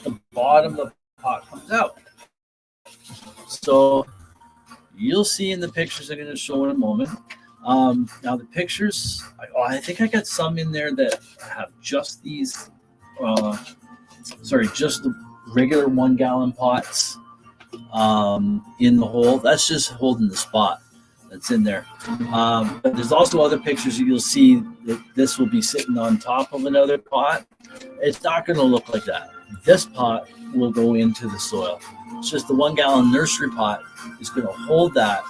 the bottom of the pot comes out. So you'll see in the pictures I'm going to show in a moment. Now the pictures, I think I got some in there that have just these, just the regular 1 gallon pots in the hole. That's just holding the spot that's in there. But there's also other pictures that you'll see that this will be sitting on top of another pot. It's not going to look like that. This pot will go into the soil. It's just the 1 gallon nursery pot is going to hold that.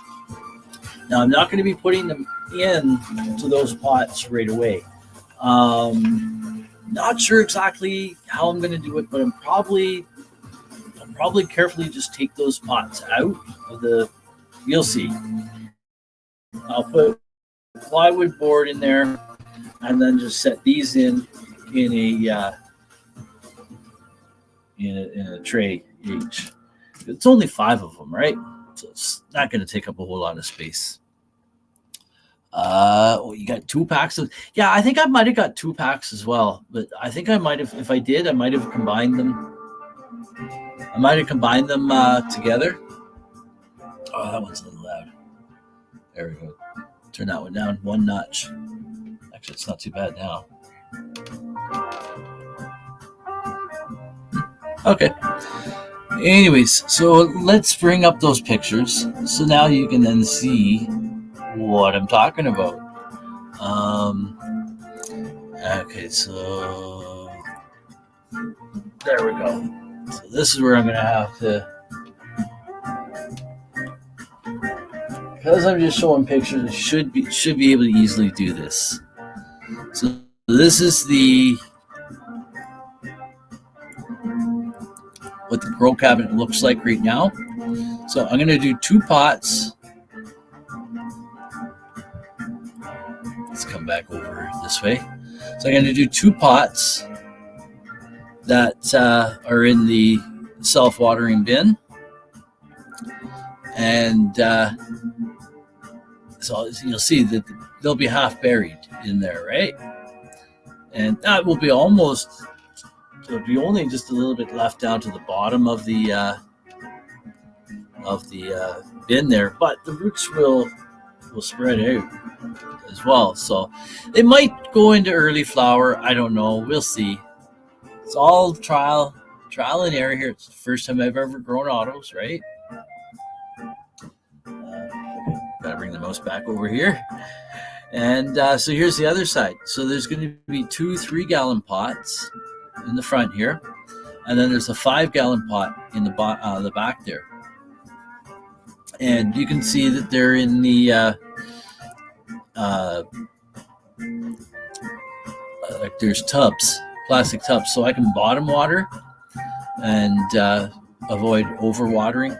Now I'm not going to be putting them in to those pots right away. Not sure exactly how I'm going to do it, but I'll probably carefully just take those pots out of the. You'll see. I'll put a plywood board in there, and then just set these in a tray each. It's only 5 of them, right? So it's not going to take up a whole lot of space. You got 2 packs of. Yeah, I think I might have got 2 packs as well, but I think I might have. If I did, I might have combined them. Together. Oh, that one's a little loud. There we go. Turn that one down 1 notch. Actually, it's not too bad now. Okay. Anyways, so let's bring up those pictures. So now you can then see what I'm talking about. Okay, so there we go. So this is where I'm going to have to, because I'm just showing pictures, I should be able to easily do this. So this is what the grow cabinet looks like right now. So I'm going to do 2 pots. Let's come back over this way. So I'm going to do 2 pots that are in the self-watering bin. And so you'll see that they'll be half buried in there, right? And that will be there'll be only just a little bit left down to the bottom of the bin there, but the roots will spread out as well. So they might go into early flower. I don't know. We'll see. It's all trial and error here. It's the first time I've ever grown autos, right? Gotta bring the mouse back over here. And so here's the other side. So there's going to be 2 3-gallon pots in the front here, and then there's a 5-gallon pot in the back there. And you can see that they're in the like there's tubs, plastic tubs, so I can bottom water and avoid overwatering.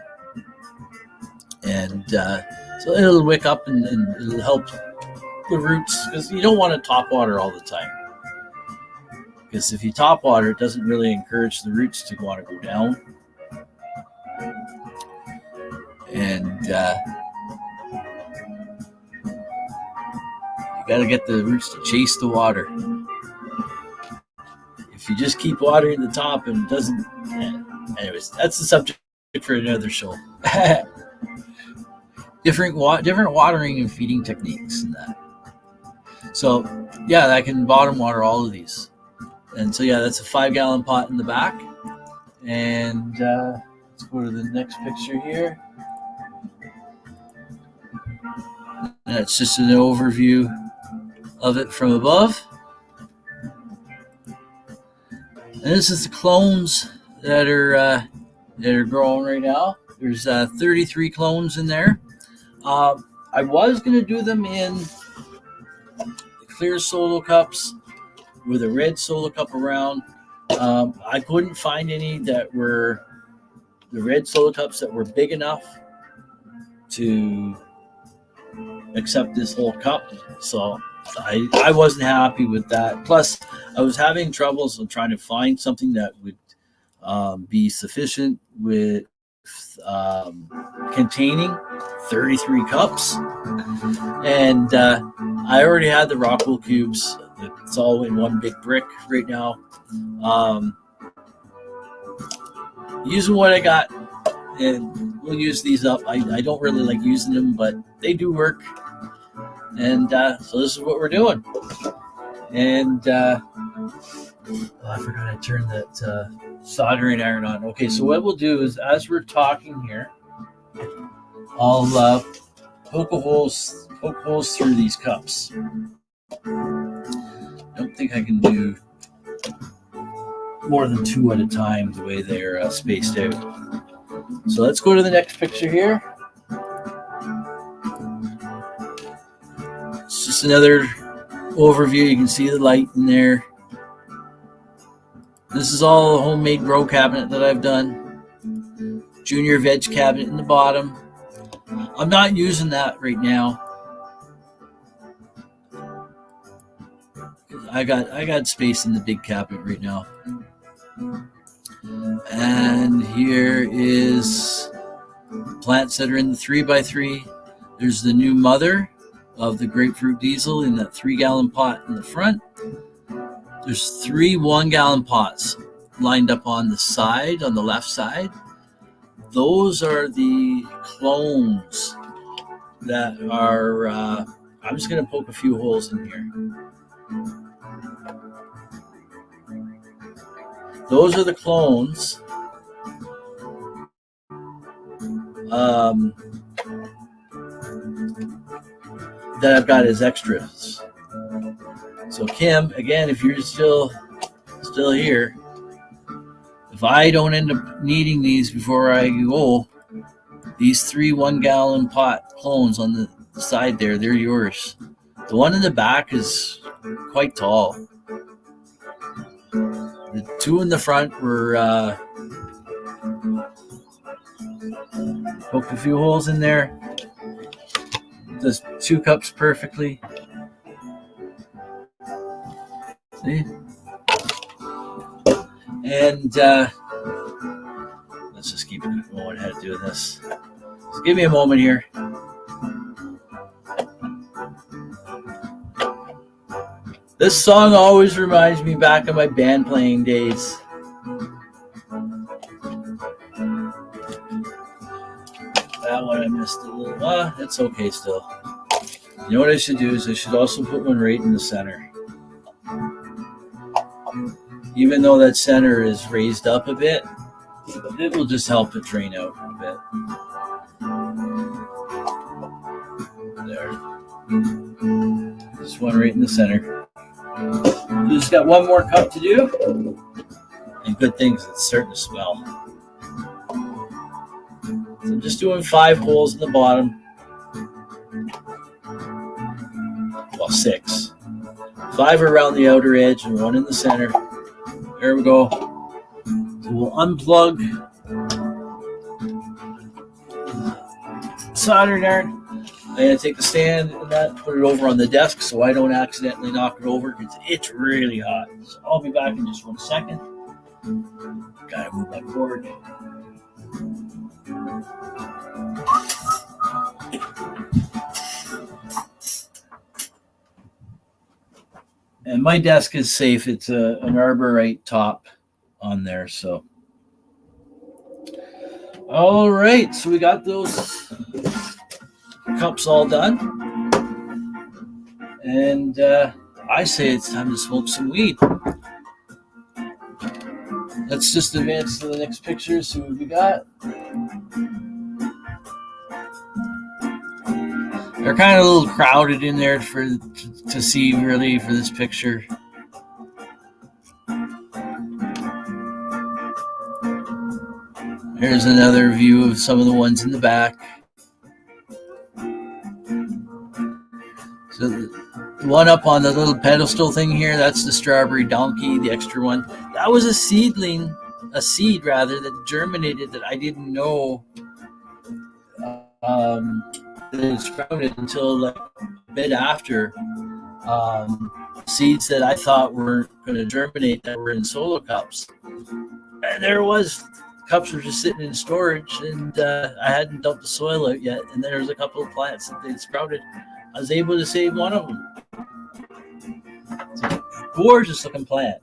And so it'll wick up and it'll help the roots, because you don't want to top water all the time. Because if you top water, it doesn't really encourage the roots to want to go down. And you got to get the roots to chase the water. If you just keep watering the top and it doesn't... Anyways, that's the subject for another show. different watering and feeding techniques and that. So, yeah, I can bottom water all of these. And so, yeah, that's a 5-gallon pot in the back. And let's go to the next picture here. That's just an overview of it from above. And this is the clones that are growing right now. There's 33 clones in there. I was going to do them in clear solo cups with a red solo cup around. I couldn't find any that were the red solo cups that were big enough to accept this whole cup. So I wasn't happy with that. Plus, I was having troubles on trying to find something that would be sufficient with containing 33 cups. And I already had the Rockwool cubes. It's all in one big brick right now. Using what I got, and we'll use these up. I don't really like using them, but they do work. And so this is what we're doing. And I forgot to turn that soldering iron on. Okay, so what we'll do is, as we're talking here, I'll poke holes through these cups. I don't think I can do more than 2 at a time the way they're spaced out. So let's go to the next picture here. It's just another overview. You can see the light in there. This is all a homemade grow cabinet that I've done. Junior veg cabinet in the bottom. I'm not using that right now. I got space in the big cabinet right now. And here is plants that are in the 3x3. There's the new mother of the Grapefruit Diesel in that 3-gallon pot in the front. There's 3 1-gallon pots lined up on the side, on the left side. Those are the clones that are, I'm just going to poke a few holes in here. Those are the clones that I've got as extras. So Kim, again, if you're still here, if I don't end up needing these before I go, these 3 1-gallon pot clones on the side there, they're yours. The one in the back is quite tall. The 2 in the front were poked a few holes in there. Does 2 cups perfectly. See? And let's just keep going ahead doing this. Just give me a moment here. This song always reminds me back of my band playing days. That one I missed a little. It's okay still. You know what I should do is I should also put one right in the center. Even though that center is raised up a bit, it will just help it drain out a bit. There. Just one right in the center. We just got one more cup to do. And good things, it's starting to smell. So I'm just doing 5 holes in the bottom. Well, 6. 5 around the outer edge and 1 in the center. There we go. So we'll unplug soldering iron. I'm going to take the stand and that, put it over on the desk so I don't accidentally knock it over because it's really hot. So I'll be back in just 1 second. Gotta move my cord. And my desk is safe. It's an arborite top on there. So, all right. So we got those cups all done. And I say it's time to smoke some weed. Let's just advance to the next picture, see what we got. They're kind of a little crowded in there to see really for this picture. Here's another view of some of the ones in the back. So one up on the little pedestal thing here, that's the strawberry donkey, the extra one. That was a seed rather, that germinated that I didn't know that it sprouted until like a bit after. Seeds that I thought were going to germinate that were in solo cups. And there was, cups were just sitting in storage, and I hadn't dumped the soil out yet. And then there was a couple of plants that they sprouted. I was able to save one of them. It's a gorgeous looking plant.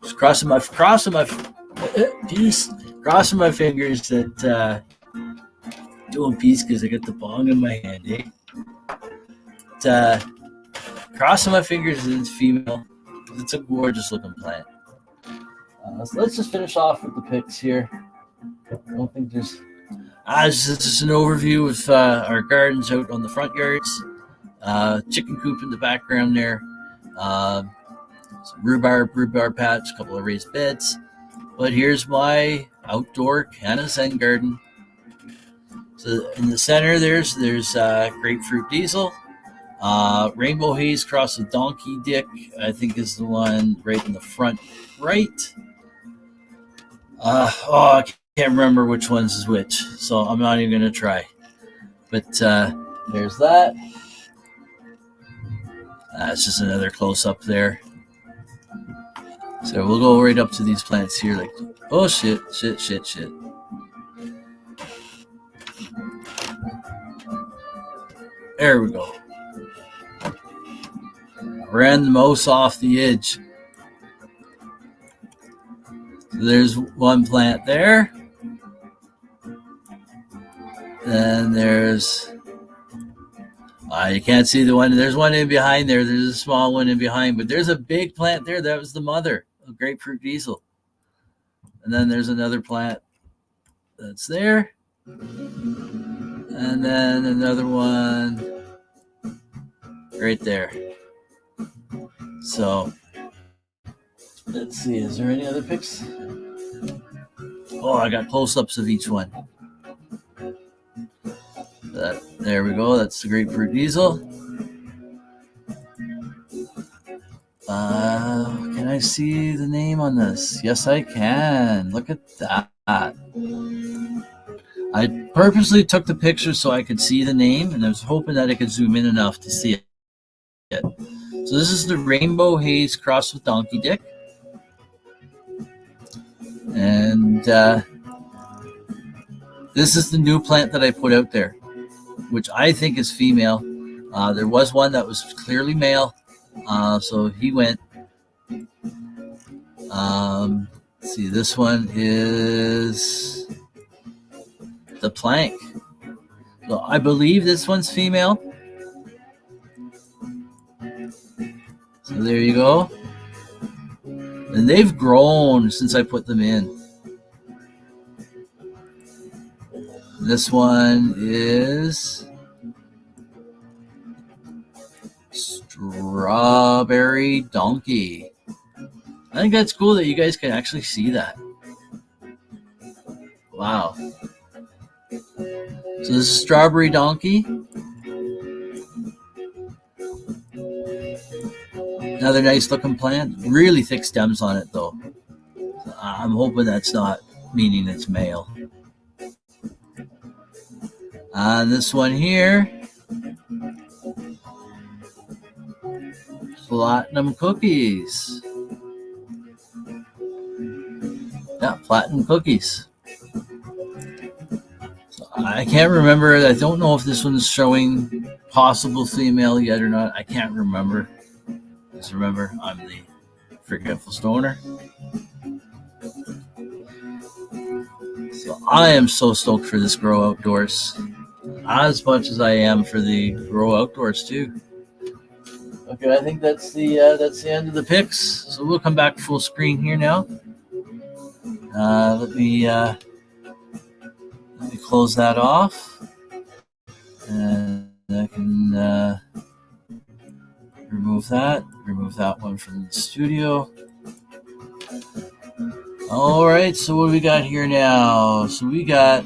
Just crossing my fingers that doing peace because I got the bong in my hand, eh? But, crossing my fingers that it's female. It's a gorgeous looking plant. So let's just finish off with the pics here. I don't think there's. This is just an overview of our gardens out on the front yards. Chicken coop in the background there. Some rhubarb patch, a couple of raised beds. But here's my outdoor CannaZen garden. So in the center there's Grapefruit Diesel. Rainbow Haze crossed with Donkey Dick, I think is the one right in the front right. I can't remember which one's is which, so I'm not even going to try. But there's that. It's just another close-up there. So we'll go right up to these plants here like, oh shit. There we go. Ran the mouse off the edge. So there's one plant there. Then there's, you can't see the one. There's one in behind there. There's a small one in behind, but there's a big plant there. That was the mother of Grapefruit Diesel. And then there's another plant that's there. And then another one right there. So let's see, is there any other pics? Oh, I got close-ups of each one. There we go, that's the Grapefruit Diesel. Can I see the name on this? Yes, I can. Look at that. I purposely took the picture so I could see the name, and I was hoping that I could zoom in enough to see it. So this is the Rainbow Haze crossed with Donkey Dick. And this is the new plant that I put out there, which I think is female. There was one that was clearly male, so he went. Let's see, this one is the plank. So I believe this one's female. So there you go. And they've grown since I put them in. This one is Strawberry Donkey. I think that's cool that you guys can actually see that. Wow. So this is Strawberry Donkey. Another nice looking plant. Really thick stems on it though. So I'm hoping that's not meaning it's male. And this one here, Platinum Cookies. Yeah, Platinum Cookies. So I can't remember. I don't know if this one's showing possible female yet or not. I can't remember. Just remember, I'm the forgetful stoner. So I am so stoked for this Grow Outdoors, as much as I am for the Grow Outdoors too. Okay, I think that's the end of the pics. So we'll come back full screen here now. Let me close that off, and I can remove that one from the studio. All right, so what do we got here now? So we got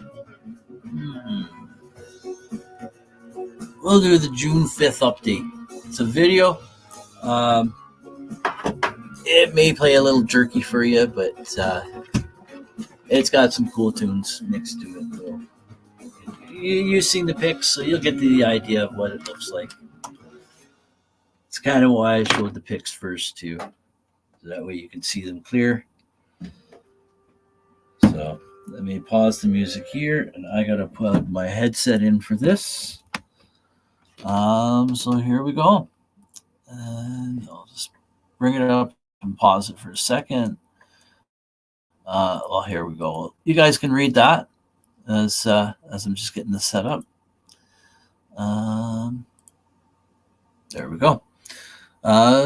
we'll do the June 5th update. It's a video. It may play a little jerky for you, but it's got some cool tunes mixed to it. So you've seen the pics, so you'll get the idea of what it looks like. It's kind of why I showed the pics first too, so that way you can see them clear. So let me pause the music here, and I gotta plug my headset in for this. So here we go, and I'll just bring it up and pause it for a second. Well, here we go. You guys can read that as I'm just getting this set up. There we go.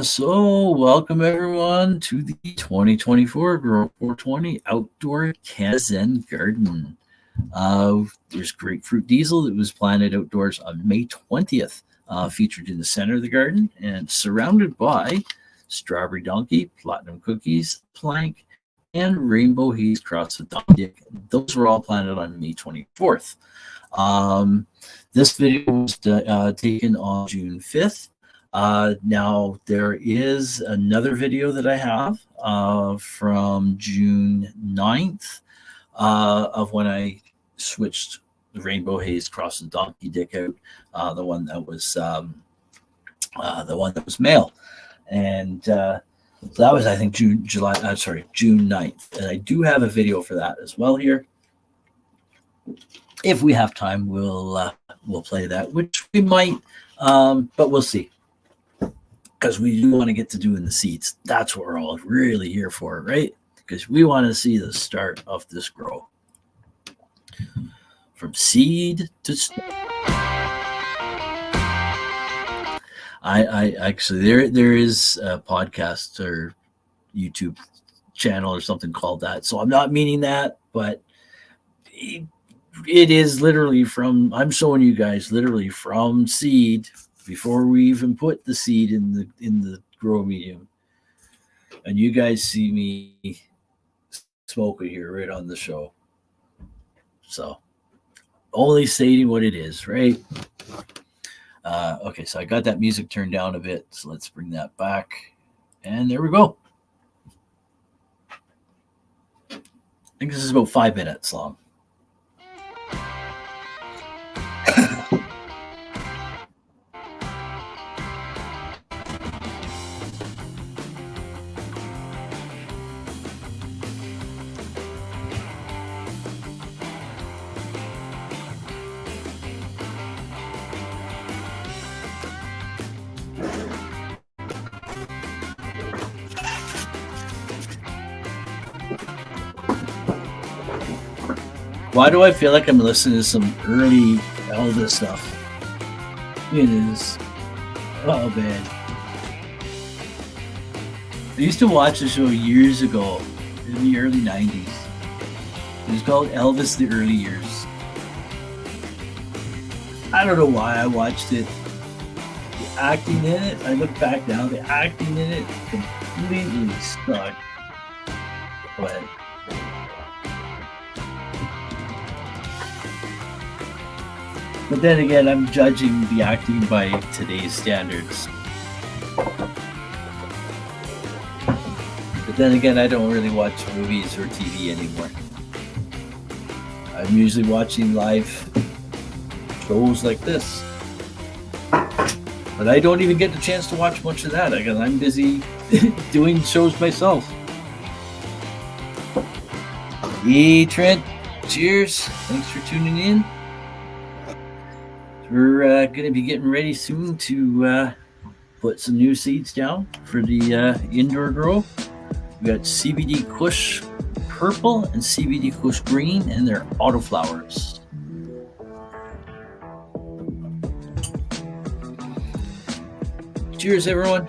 So welcome everyone to the 2024 Grow420 Outdoor CannaZen Garden. There's Grapefruit Diesel that was planted outdoors on May 20th, featured in the center of the garden and surrounded by Strawberry Donkey, Platinum Cookies, Plank, and Rainbow Haze Cross the Donkey. Those were all planted on May 24th. This video was taken on June 5th. Now there is another video that I have from June 9th of when I switched the Rainbow Haze Cross the Donkey Dick out, the one that was male, and so that was, I think, June 9th, and I do have a video for that as well here. If we have time, we'll play that, which we might, but we'll see. Because we do want to get to doing the seeds. That's what we're all really here for, right? Because we want to see the start of this grow. From seed to I actually, there is a podcast or YouTube channel or something called that. So I'm not meaning that, but it is literally from, I'm showing you guys literally from seed before we even put the seed in the grow medium, and you guys see me smoke it here right on the show. So only stating what it is, right? Okay, so I got that music turned down a bit, so let's bring that back, and there we go. I think this is about 5 minutes long. Why do I feel like I'm listening to some early Elvis stuff? It is. Oh, man. I used to watch the show years ago, in the early 90s. It was called Elvis the Early Years. I don't know why I watched it. The acting in it, I look back now, the acting in it completely sucked. But then again, I'm judging the acting by today's standards. But then again, I don't really watch movies or TV anymore. I'm usually watching live shows like this. But I don't even get the chance to watch much of that because I'm busy doing shows myself. Hey, Trent. Cheers. Thanks for tuning in. We're going to be getting ready soon to put some new seeds down for the indoor grow. We got CBD Kush Purple and CBD Kush Green, and they're autoflowers. Cheers, everyone.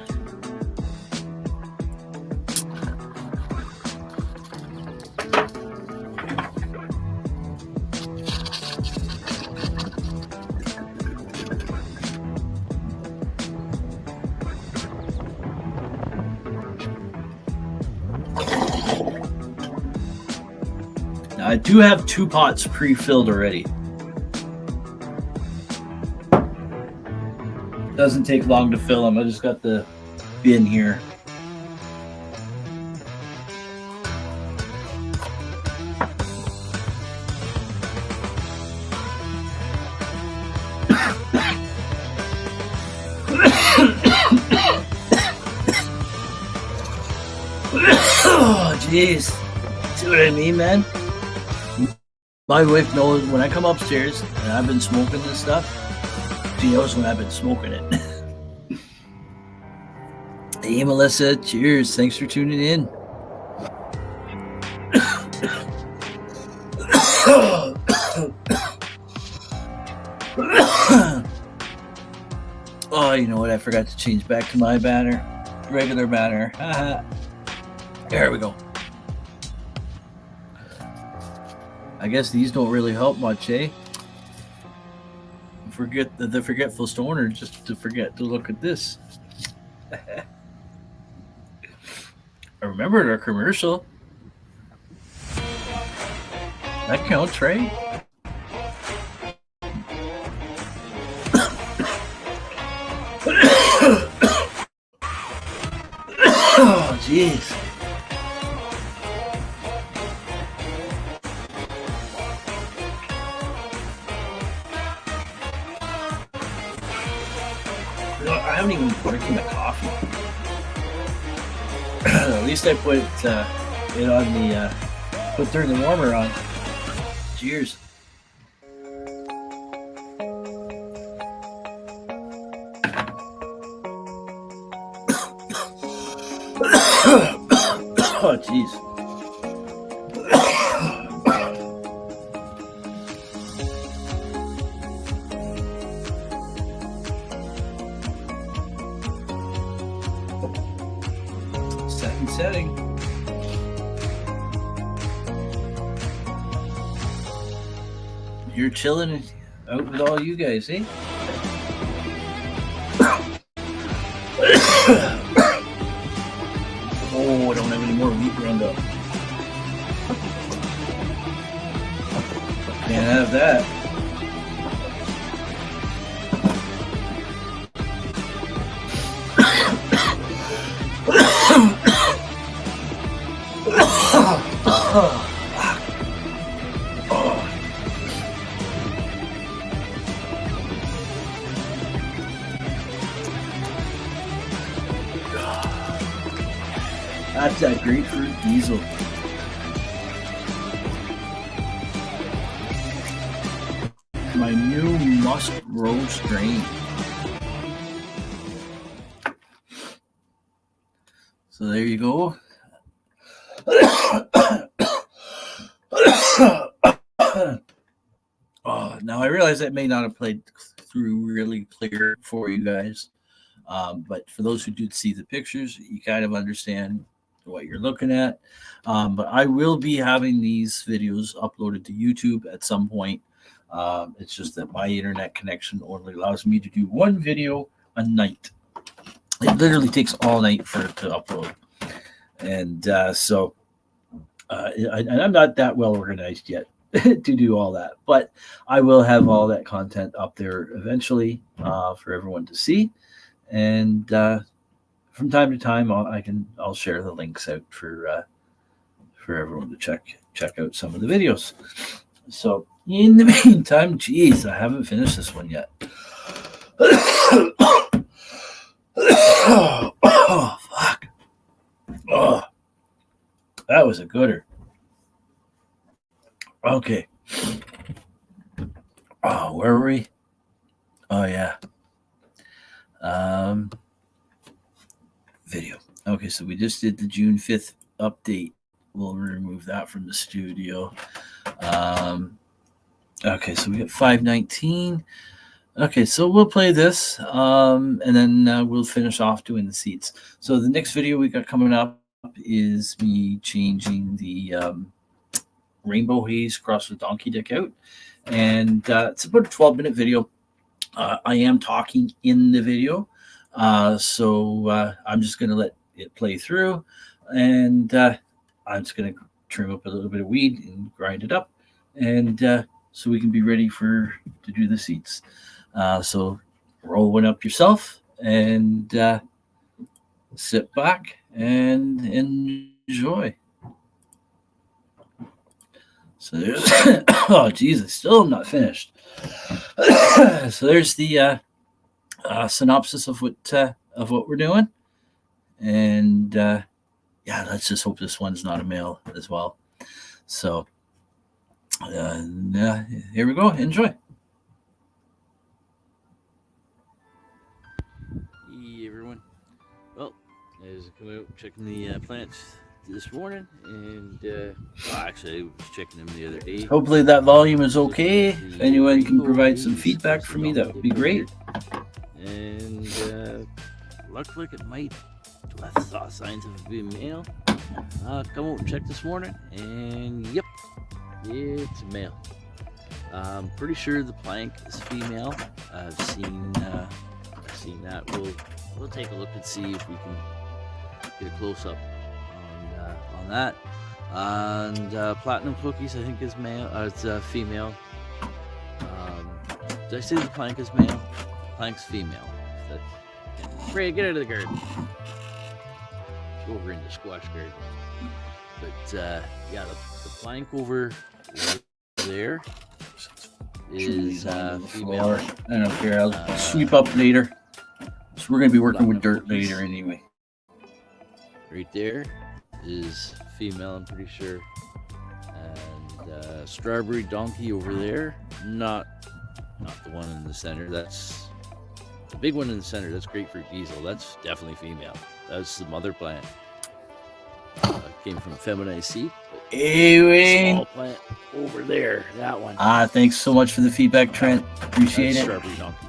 I do have 2 pots pre-filled already. Doesn't take long to fill them. I just got the bin here. Oh, jeez. See what I mean, man? My wife knows when I come upstairs and I've been smoking this stuff, she knows when I've been smoking it. Hey, Melissa, cheers. Thanks for tuning in. Oh, you know what? I forgot to change back to my banner. Regular banner. There we go. I guess these don't really help much, eh? Forget the forgetful stoner just to forget to look at this. I remembered our commercial. That counts, right? Oh, jeez. I haven't even drinking the coffee. At least I put it on the turn the warmer on. Cheers. Oh, jeez. Second setting. You're chilling out with all you guys, eh? Oh, I don't have any more wheat ground up. Can't have that. That's that Grapefruit Diesel. My new must grow strain. So there you go. Oh, now I realize that may not have played through really clear for you guys. But for those who did see the pictures, you kind of understand what you're looking at. But I will be having these videos uploaded to YouTube at some point. It's just that my internet connection only allows me to do one video a night. It literally takes all night for it to upload. And I'm not that well organized yet to do all that. But I will have all that content up there eventually for everyone to see. And from time to time, I'll share the links out for everyone to check out some of the videos. So in the meantime, geez, I haven't finished this one yet. Oh, fuck! Oh, that was a gooder. Okay. Oh, where were we? Oh yeah. Video. Okay, so we just did the June 5th update. We'll remove that from the studio. Okay, so we got 519. Okay, so we'll play this, and then we'll finish off doing the seeds. So the next video we got coming up is me changing the rainbow haze cross with donkey dick out. And it's about a 12-minute video. I am talking in the video, so I'm just going to let it play through, and I'm just going to trim up a little bit of weed and grind it up, and so we can be ready to do the seeds. So roll one up yourself and sit back and enjoy. So there's oh Jesus, still not finished. So there's the synopsis of what we're doing, and yeah, let's just hope this one's not a male as well. So here we go. Enjoy. Hey everyone. Well, I was coming out checking the plants this morning, and actually I was checking them the other day. Hopefully that volume is okay. If anyone can provide some feedback for me, that would be great. And looked like it might. I saw signs of it being male. Come out and check this morning, and yep, it's a male. I'm pretty sure the plank is female. I've seen that. We'll take a look and see if we can get a close up on that. And platinum cookies, I think, is male. It's female. Did I say the plank is male? Plank's female. Ray, get out of the garden. She's over in the squash garden. But yeah, the plank over there is female. I don't care. I'll sweep up later. So we're going to be working with dirt later anyway. Right there is female, I'm pretty sure. And strawberry donkey over there, not the one in the center. That's the big one in the center. That's Grapefruit Diesel. That's definitely female. That's the mother plant. Came from feminized seed. Hey, Wayne. Small plant over there. That one. Thanks so much for the feedback, Trent. Appreciate it. Strawberry donkey.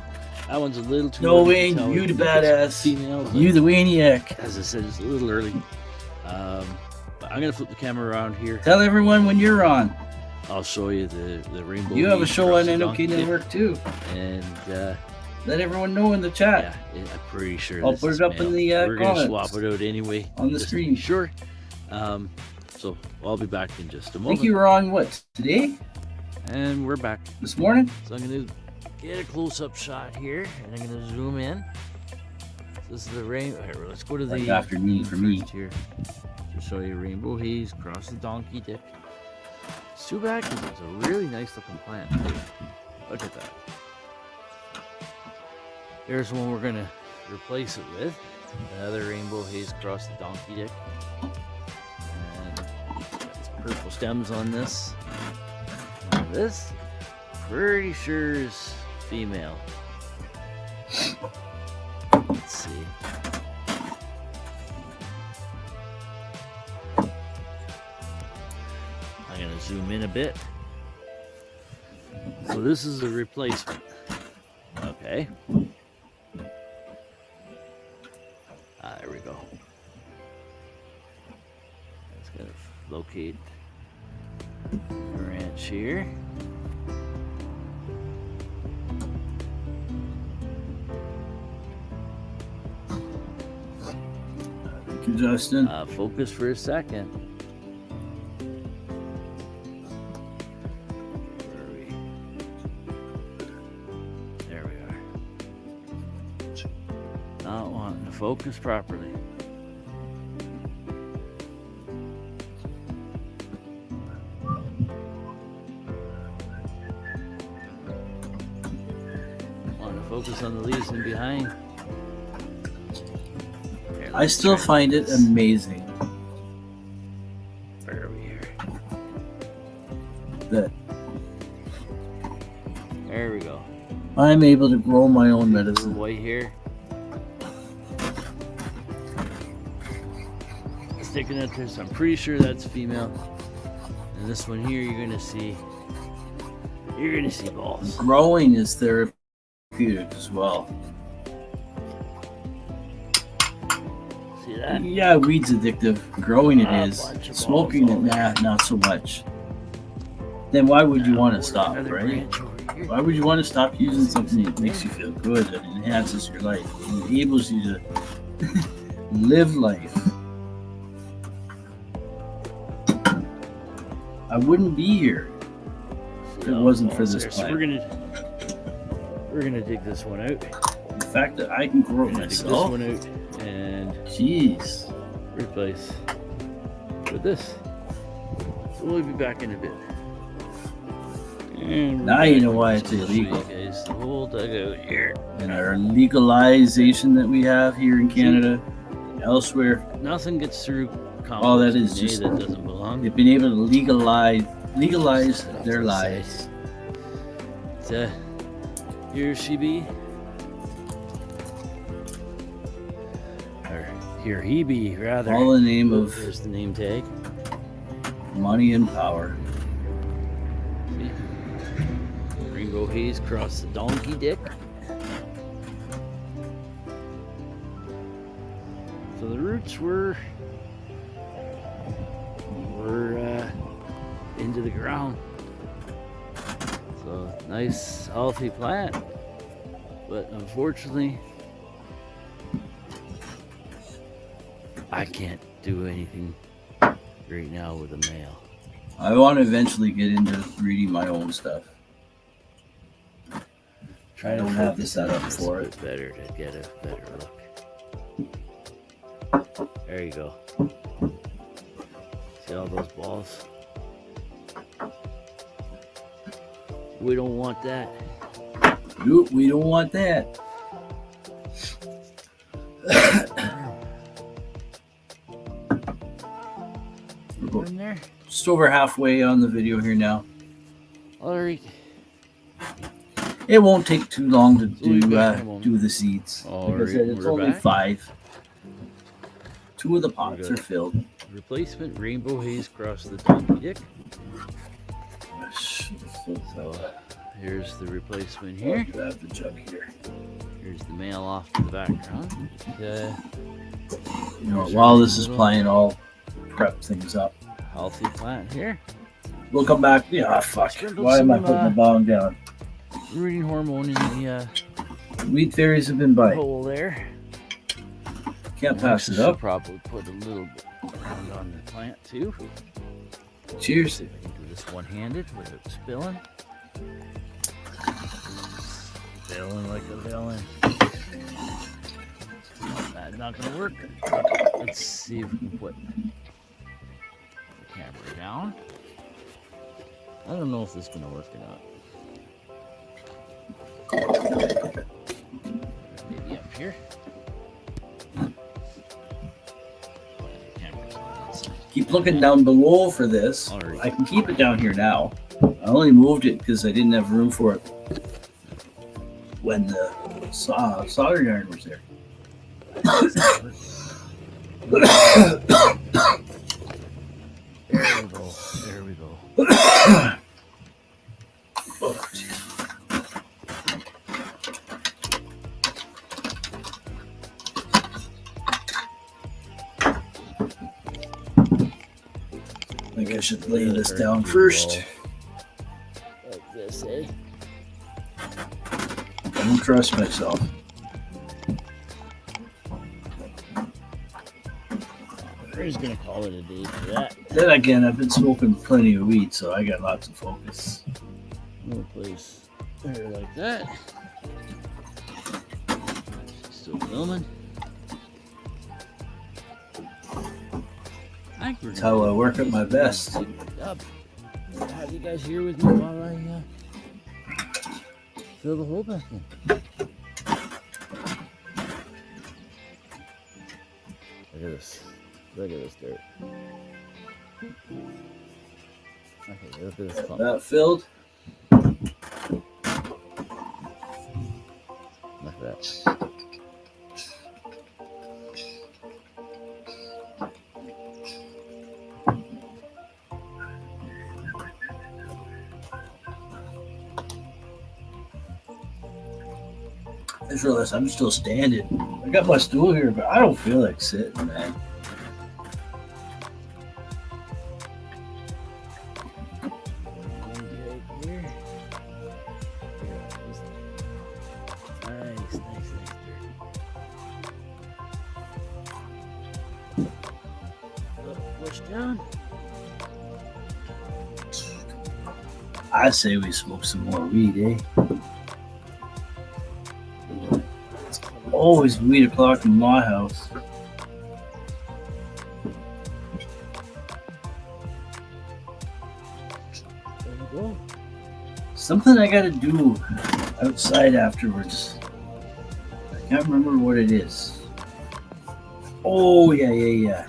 That one's a little too No, early Wayne, to tell you the if it's badass. Female, You the Waniac. as I said, it's a little early. But I'm gonna flip the camera around here. Tell everyone when you're on. I'll show you the rainbow. You have a leaves show across on the NOK donkey. Network too. And Let everyone know in the chat. yeah, I'm pretty sure. I'll this put is it up in male. the We're gonna comments swap it out anyway on the just to screen. be sure. So I'll be back in just a I moment. think you were on what, today? And we're back. This morning? So I'm gonna get a close-up shot here, and I'm gonna zoom in. This is the rain. Here, let's go to the Like afternoon for me. first here. To show you rainbow haze across the donkey dick. It's too bad because it's a really nice looking plant. Look at that. Here's the one we're gonna replace it with. Another rainbow haze across the donkey dick. And got some purple stems on this. And this, pretty sure is female. Let's see. I'm gonna zoom in a bit. So this is a replacement. Okay. There we go. Let's gotta locate the branch here. Thank you, Justin. Focus for a second. Where are we? There we are. Not wanting to focus properly. Want to focus on the leaves in behind. Here, I let's still try find it this. amazing Where are we here? that There we go. I'm able to grow my own Little medicine. white here. Sticking at this, I'm pretty sure that's female. And this one here, you're gonna see balls. Growing is therapeutic as well. See that? Yeah, weed's addictive. Growing it A is. bunch of Smoking it, balls nah, not so much. Then why would you want to Over stop, another right? branch over here. Why would you want to stop using something that makes you feel good and enhances your life and enables you to live life? I wouldn't be here if it See all wasn't the for balls this there. So plant. we're gonna dig this one out. The fact that I can grow it Gonna dig this myself. one out and Jeez. replace with this. So we'll be back in a bit. And Now you know why it's I'll show you illegal. guys the whole dugout here. And our legalization that we have here in Canada, and elsewhere, Nothing gets through all that is compost just that doesn't belong. they've been able to legalize their lives. So, here she be. Or here he be, rather. All in the name of There's the name tag. money and power. See? Rainbow haze across the donkey dick. So the roots were into the ground. So nice, healthy plant. But unfortunately, I can't do anything right now with a male. I want to eventually get into reading my own stuff. I don't have the setup for it. Better to get a better look. There you go. See all those balls? We don't want that. Nope, we don't want that. We're in there. Just over halfway on the video here now. All right. It won't take too long to So we've got a do moment. the seeds. All Like I right, said, it's we're only back. 5. 2 of the pots good. are filled. Replacement rainbow haze across the donkey dick. So here's the replacement here. Grab the jug here. Here's the male off to the background. You know, while this is playing, I'll prep things up. Healthy plant here. We'll come back. Yeah, fuck. Sprinkle Why am I some, putting the bong down? Rooting hormone in the Wheat fairies have been by. hole there. Can't pass it Should up. probably put a little bit around on the plant too. Cheers. See if I can do this one-handed without spilling. Spilling like a villain. That's not gonna work. Let's see if we can put the camera down. I don't know if this is gonna work or not. Maybe up here. Camera's on that side. Keep looking down below for this. All right. I can keep it down here now. I only moved it because I didn't have room for it when the solder yarn was there. There we go. There we go. Oh, geez. I think I should lay this down first. Like this, eh? I don't trust myself. We're just gonna call it a day for that. Then again, I've been smoking plenty of weed, so I got lots of focus. No place there like that. Still filming. I think we're That's how I work at my best. Up. Have you guys here with me while I fill the hole back in? Look at this. Look at this dirt. Okay, look at this clump. That filled. Look at that. I just realized I'm still standing. I got my stool here, but I don't feel like sitting, man. Nice, nice, nice dirt. Push down. I say we smoke some more weed, eh? Let's always 8 o'clock in my house. There you go. Something I gotta do outside afterwards. I can't remember what it is. Oh, yeah.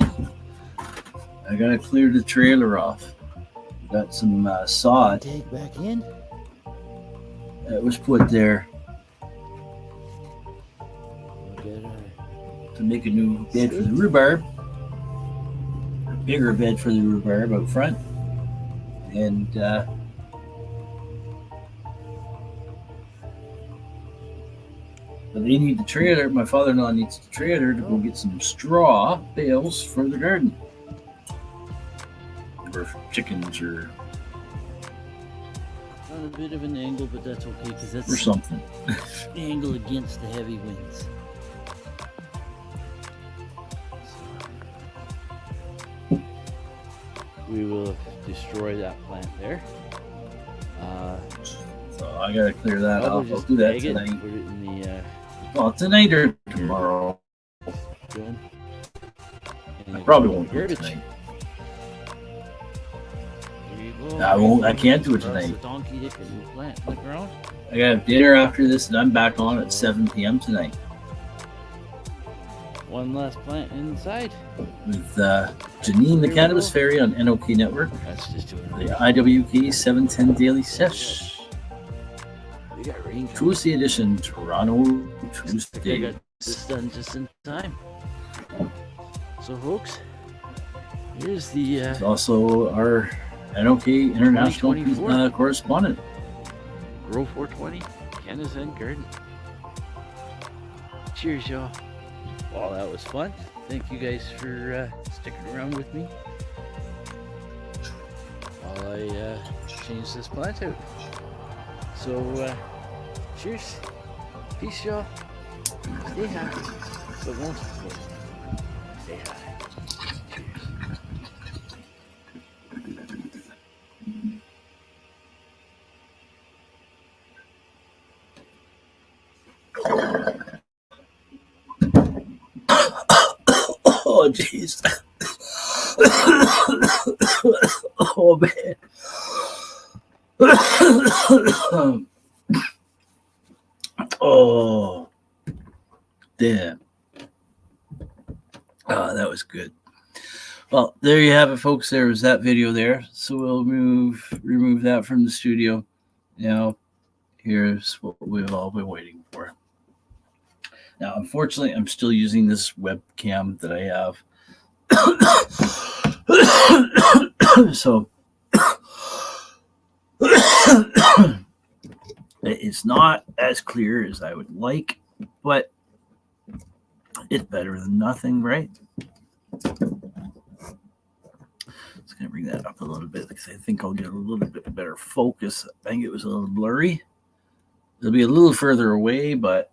I gotta clear the trailer off. Got some sod Take back in. that was put there We'll get our to make a new bed for the rhubarb. A bigger bed for the rhubarb out front. And but they need the trailer. My father-in-law needs the trailer to go get some straw bales for the garden. Or chickens or on a bit of an angle, but that's okay because that's or something. the angle against the heavy winds. So, we will destroy that plant there. So I gotta clear that Probably off. I'll just do that bag it, tonight. put it in the Well, tonight or tomorrow. drum. And I then probably put won't the do it garbage. tonight. There you go. I won't. I can't do it Across tonight. The donkey dick and you plant in the ground. I gotta have dinner after this, and I'm back on at 7 p.m. tonight One last plant inside. with Janine the Cannabis Fairy on NOK Network. That's just doing The IWK 710 Daily Sesh. We got rain coming. Tuesday edition, Toronto I think I Tuesday. got this done just in time. So, folks, here's the It's also our NOK International 2024. Correspondent. Grow420 CannaZen Garden. Cheers, y'all. Well, that was fun. Thank you guys for sticking around with me while I change this plant out. So, cheers. Peace, y'all. Stay happy, but most important, stay high. Oh, jeez. Oh, man. Oh, damn. Oh, that was good. Well, there you have it, folks. There was that video there. So we'll remove that from the studio. Now, here's what we've all been waiting for. Now, unfortunately, I'm still using this webcam that I have. So, it's not as clear as I would like, but it's better than nothing, right? Just going to bring that up a little bit because I think I'll get a little bit better focus. I think it was a little blurry. It'll be a little further away, but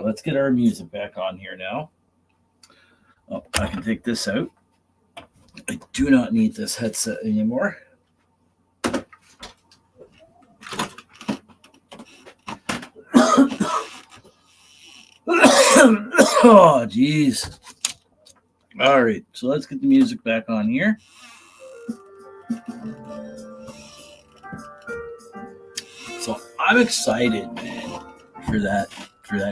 let's get our music back on here now. Oh, I can take this out. I do not need this headset anymore. Oh, geez. All right, so let's get the music back on here. So I'm excited, man, for that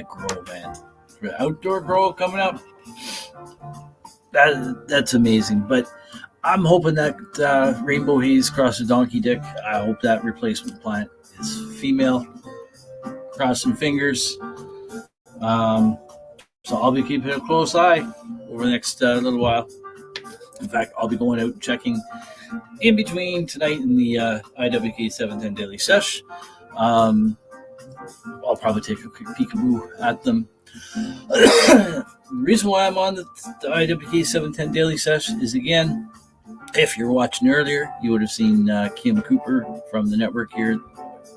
grow, man. For the outdoor grow coming up. That's amazing. But I'm hoping that rainbow haze across the donkey dick, I hope that replacement plant is female. Crossing fingers. So I'll be keeping a close eye over the next little while. In fact, I'll be going out and checking in between tonight and the IWK 710 Daily Sesh. I'll probably take a quick peekaboo at them. The reason why I'm on the IWK 710 Daily Sesh is, again, if you're watching earlier, you would have seen Kim Cooper from the network here,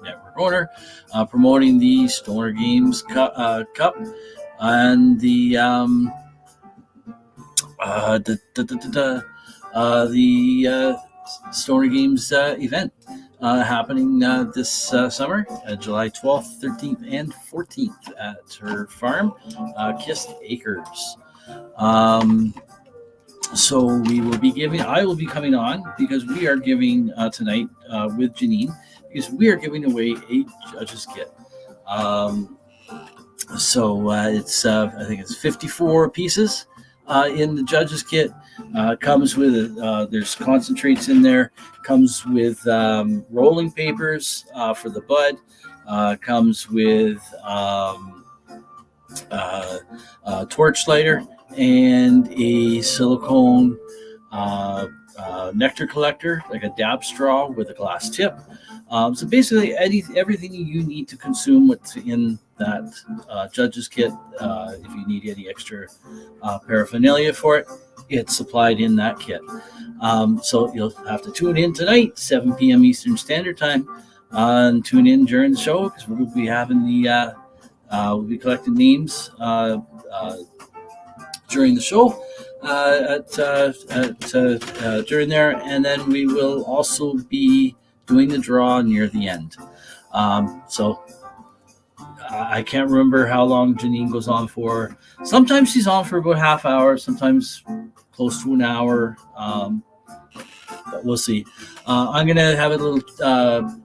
network owner, promoting the Stoner Games Cup and the Stoner Games event. happening this summer, July 12th, 13th, and 14th at her farm, Kissed Acres. So I will be coming on because we are giving tonight with Janine, because we are giving away a judge's kit. It's I think it's 54 pieces in the judge's kit. Comes with there's concentrates in there. Comes with rolling papers for the bud. Comes with torch lighter and a silicone nectar collector, like a dab straw with a glass tip. So basically, everything you need to consume what's in that judge's kit. If you need any extra paraphernalia for it, it's supplied in that kit. So you'll have to tune in tonight, 7 p.m. Eastern Standard Time, and tune in during the show, because we'll be having we'll be collecting names during the show during there, and then we will also be doing the draw near the end. So I can't remember how long Janine goes on for. Sometimes she's on for about half hour, sometimes close to an hour, but we'll see. I'm going to have a little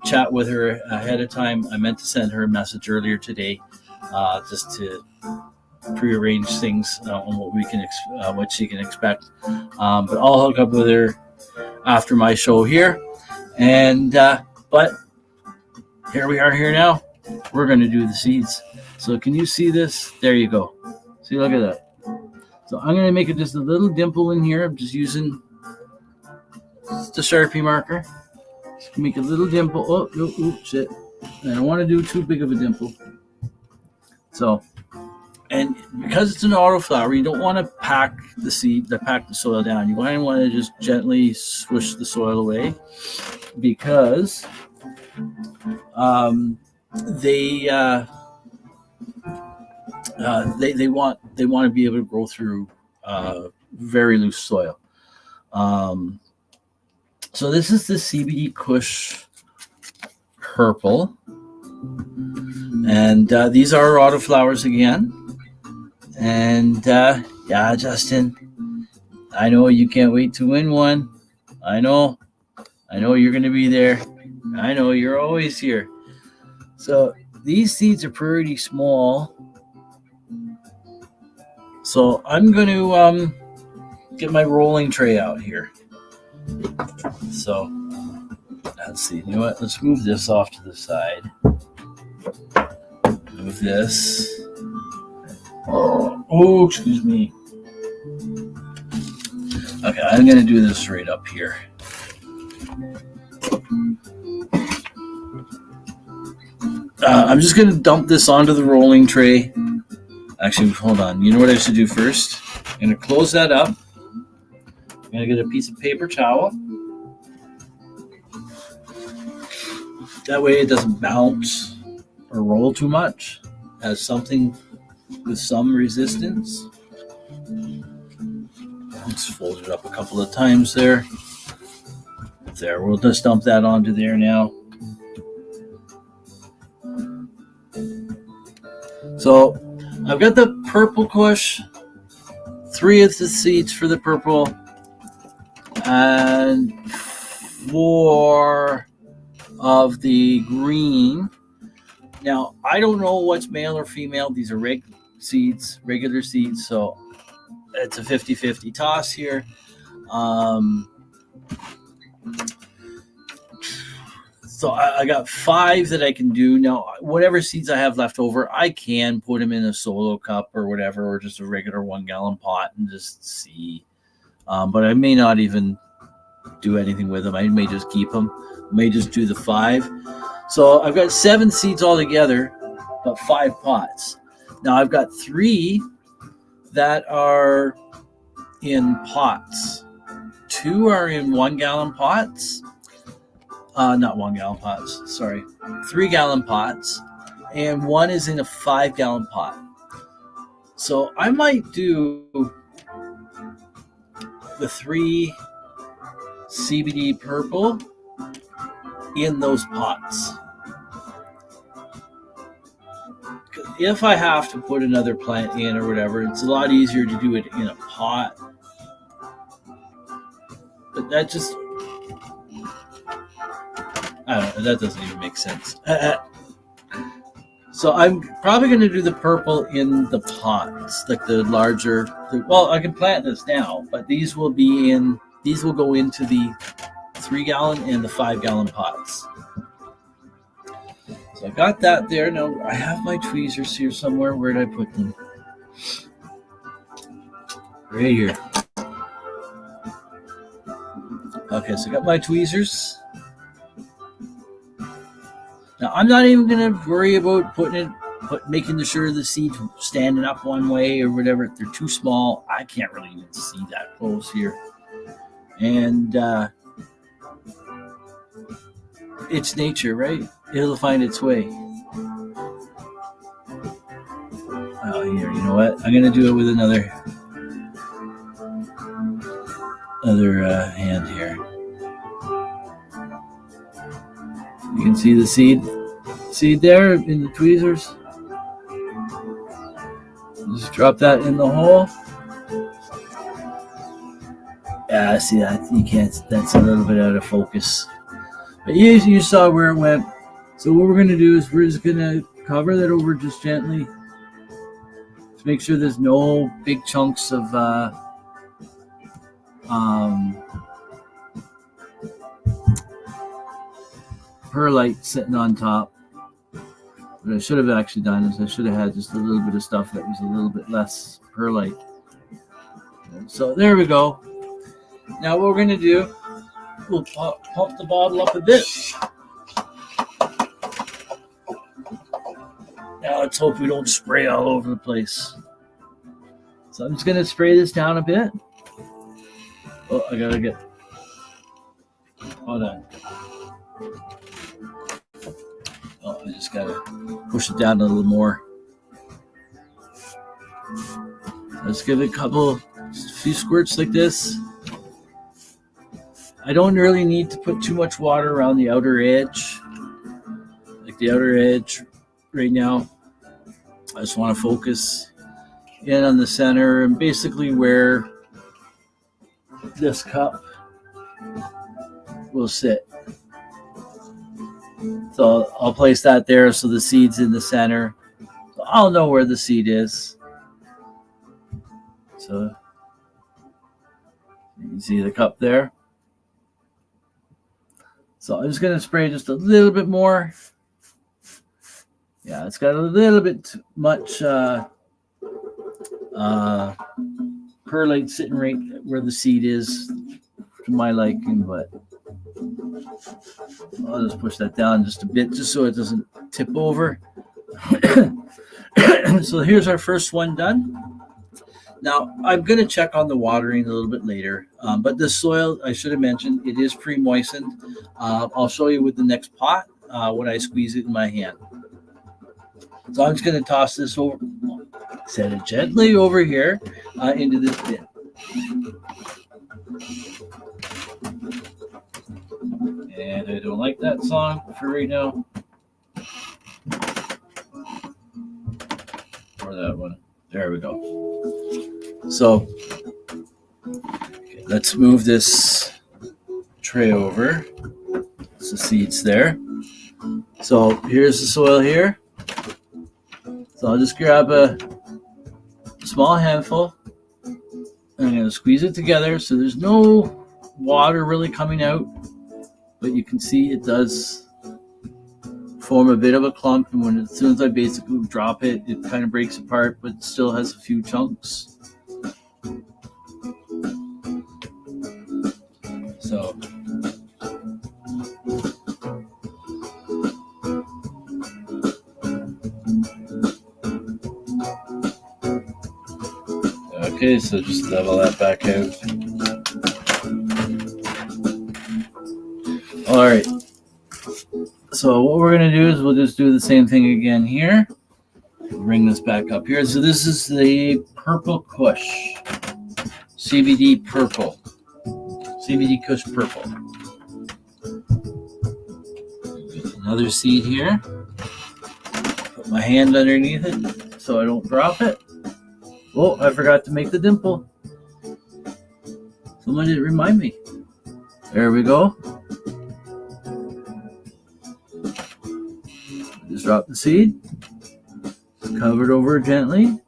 chat with her ahead of time. I meant to send her a message earlier today just to prearrange things on what we can what she can expect. But I'll hook up with her after my show here. And but here we are here now. We're going to do the seeds. So can you see this? There you go. See, look at that. So I'm going to make it just a little dimple in here. I'm just using the Sharpie marker. Just make a little dimple. Oh, shit. I don't want to do too big of a dimple. So, and because it's an autoflower, you don't want to pack the soil down. You want to just gently swish the soil away, because they want to be able to grow through very loose soil. So this is the CBD Kush purple, and these are autoflowers again. And yeah, Justin, I know you can't wait to win one. I know you're going to be there. I know you're always here. So these seeds are pretty small. So I'm going to get my rolling tray out here. So let's see. You know what? Let's move this off to the side. Move this. Oh, excuse me. Okay, I'm going to do this right up here. I'm just going to dump this onto the rolling tray. Actually, hold on. You know what I should do first? I'm going to close that up. I'm going to get a piece of paper towel. That way it doesn't bounce or roll too much. It has something with some resistance. Let's fold it up a couple of times there. There, we'll just dump that onto there now. So I've got the purple Kush, 3 of the seeds for the purple, and 4 of the green. Now, I don't know what's male or female. These are regular seeds, so it's a 50-50 toss here. So I got 5 that I can do. Now, whatever seeds I have left over, I can put them in a solo cup or whatever, or just a regular 1-gallon pot and just see. But I may not even do anything with them. I may just keep them. I may just do the 5. So I've got 7 seeds altogether, but 5 pots. Now I've got 3 that are in pots. 2 are in 1-gallon pots. Not 1-gallon pots, sorry. 3-gallon pots. And 1 is in a 5-gallon pot. So I might do the 3 CBD purple in those pots. If I have to put another plant in or whatever, it's a lot easier to do it in a pot. But that just, I don't know, that doesn't even make sense. So I'm probably going to do the purple in the pots, like the larger, well, I can plant this now, but these will go into the 3-gallon and the 5-gallon pots. So I got that there. Now I have my tweezers here somewhere. Where did I put them? Right here. Okay, so I got my tweezers. Now I'm not even gonna worry about making sure the seeds standing up one way or whatever. If they're too small, I can't really even see that close here. And it's nature, right? It'll find its way. Oh, here, you know what? I'm gonna do it with another hand here. You can see the seed there in the tweezers. Just drop that in the hole. Yeah, see that? You can't. That's a little bit out of focus. But you saw where it went. So what we're going to do is we're just going to cover that over just gently to make sure there's no big chunks of perlite sitting on top. What I should have actually done is I should have had just a little bit of stuff that was a little bit less perlite. So there we go. Now what we're going to do, we'll pump the bottle up a bit. Now let's hope we don't spray all over the place. So I'm just going to spray this down a bit. Oh, I gotta get, hold on. Oh, I just gotta push it down a little more. Let's give it just a few squirts like this. I don't really need to put too much water around the outer edge. Like the outer edge right now. I just want to focus in on the center and basically where this cup will sit. So I'll place that there so the seed's in the center. So I'll know where the seed is. So you can see the cup there. So I'm just going to spray just a little bit more. Yeah, it's got a little bit too much perlite sitting right where the seed is to my liking, but I'll just push that down just a bit just so it doesn't tip over. So here's our first one done. Now I'm going to check on the watering a little bit later, but the soil, I should have mentioned, it is pre-moistened. I'll show you with the next pot when I squeeze it in my hand. So I'm just going to toss this over, set it gently over here into this bin. And I don't like that song for right now. Or that one. There we go. So okay, let's move this tray over. There's the seeds there. So here's the soil here. So I'll just grab a small handful and I'm going to squeeze it together so there's no water really coming out, but you can see it does form a bit of a clump, and as soon as I basically drop it, it kind of breaks apart, but it still has a few chunks. So okay, so just level that back out. All right. So what we're going to do is we'll just do the same thing again here. Bring this back up here. So this is the Purple Kush. CBD Purple. CBD Kush Purple. Another seed here. Put my hand underneath it so I don't drop it. Oh, I forgot to make the dimple. Someone didn't remind me. There we go. Just drop the seed. Cover it over gently.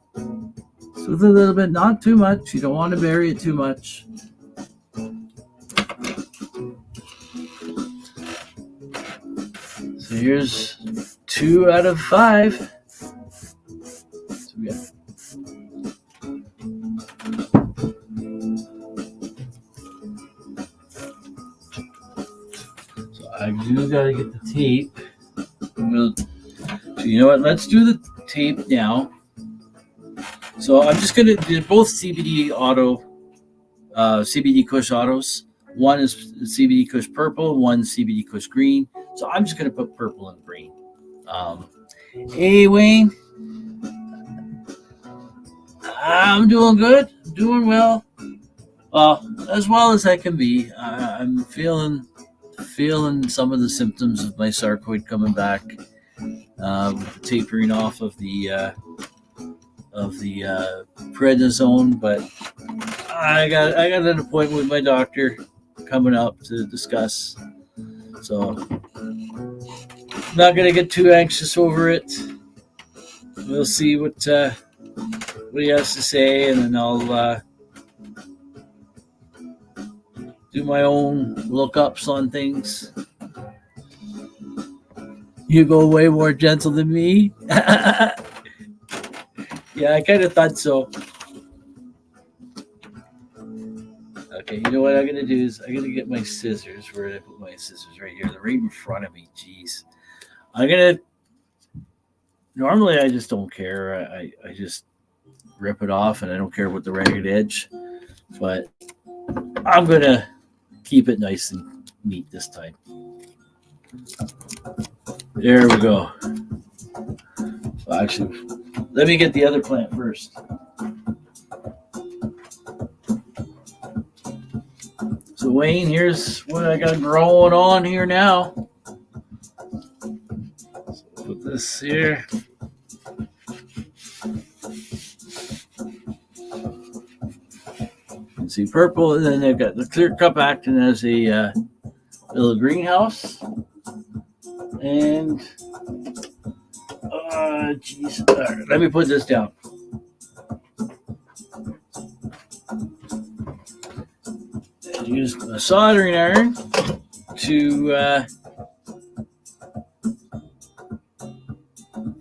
Just with a little bit, not too much. You don't want to bury it too much. So here's 2 out of 5. So we got I do gotta get the tape. So you know what? Let's do the tape now. So I'm just gonna do both CBD Kush autos. One is CBD Kush purple, one CBD Kush green. So I'm just gonna put purple and green. Hey Wayne, I'm doing good. I'm doing well. As well as I can be. I'm feeling some of the symptoms of my sarcoid coming back, with the tapering off of the prednisone. But I got an appointment with my doctor coming up to discuss. So not gonna get too anxious over it. We'll see what he has to say, and then I'll do my own lookups on things. You go way more gentle than me. Yeah, I kind of thought so. Okay, you know what I'm gonna do is I'm gonna get my scissors. Where did I put my scissors? Right here. They're right in front of me. Jeez. Normally I just don't care. I just rip it off, and I don't care about the ragged edge. But I'm gonna keep it nice and neat this time. There we go. Well, actually, let me get the other plant first. So Wayne, here's what I got growing on here now. So put this here. See purple, and then they've got the clear cup acting as a little greenhouse. And geez, right, let me put this down. And use a soldering iron to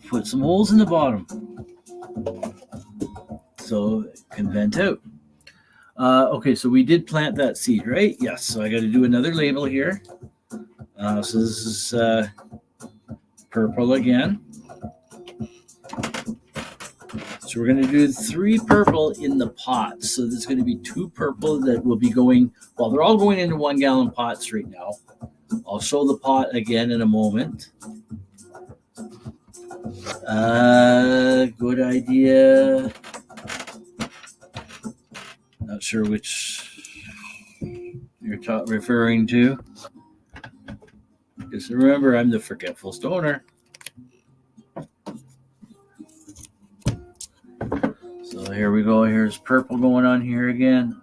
put some holes in the bottom so it can vent out. Okay, so we did plant that seed, right? Yes, so I got to do another label here. So this is purple again. So we're going to do 3 purple in the pots. So there's going to be 2 purple that will be going, well, they're all going into 1 gallon pots right now. I'll show the pot again in a moment. Good idea. Not sure which you're referring to. Because remember, I'm the forgetful stoner. So here we go. Here's purple going on here again.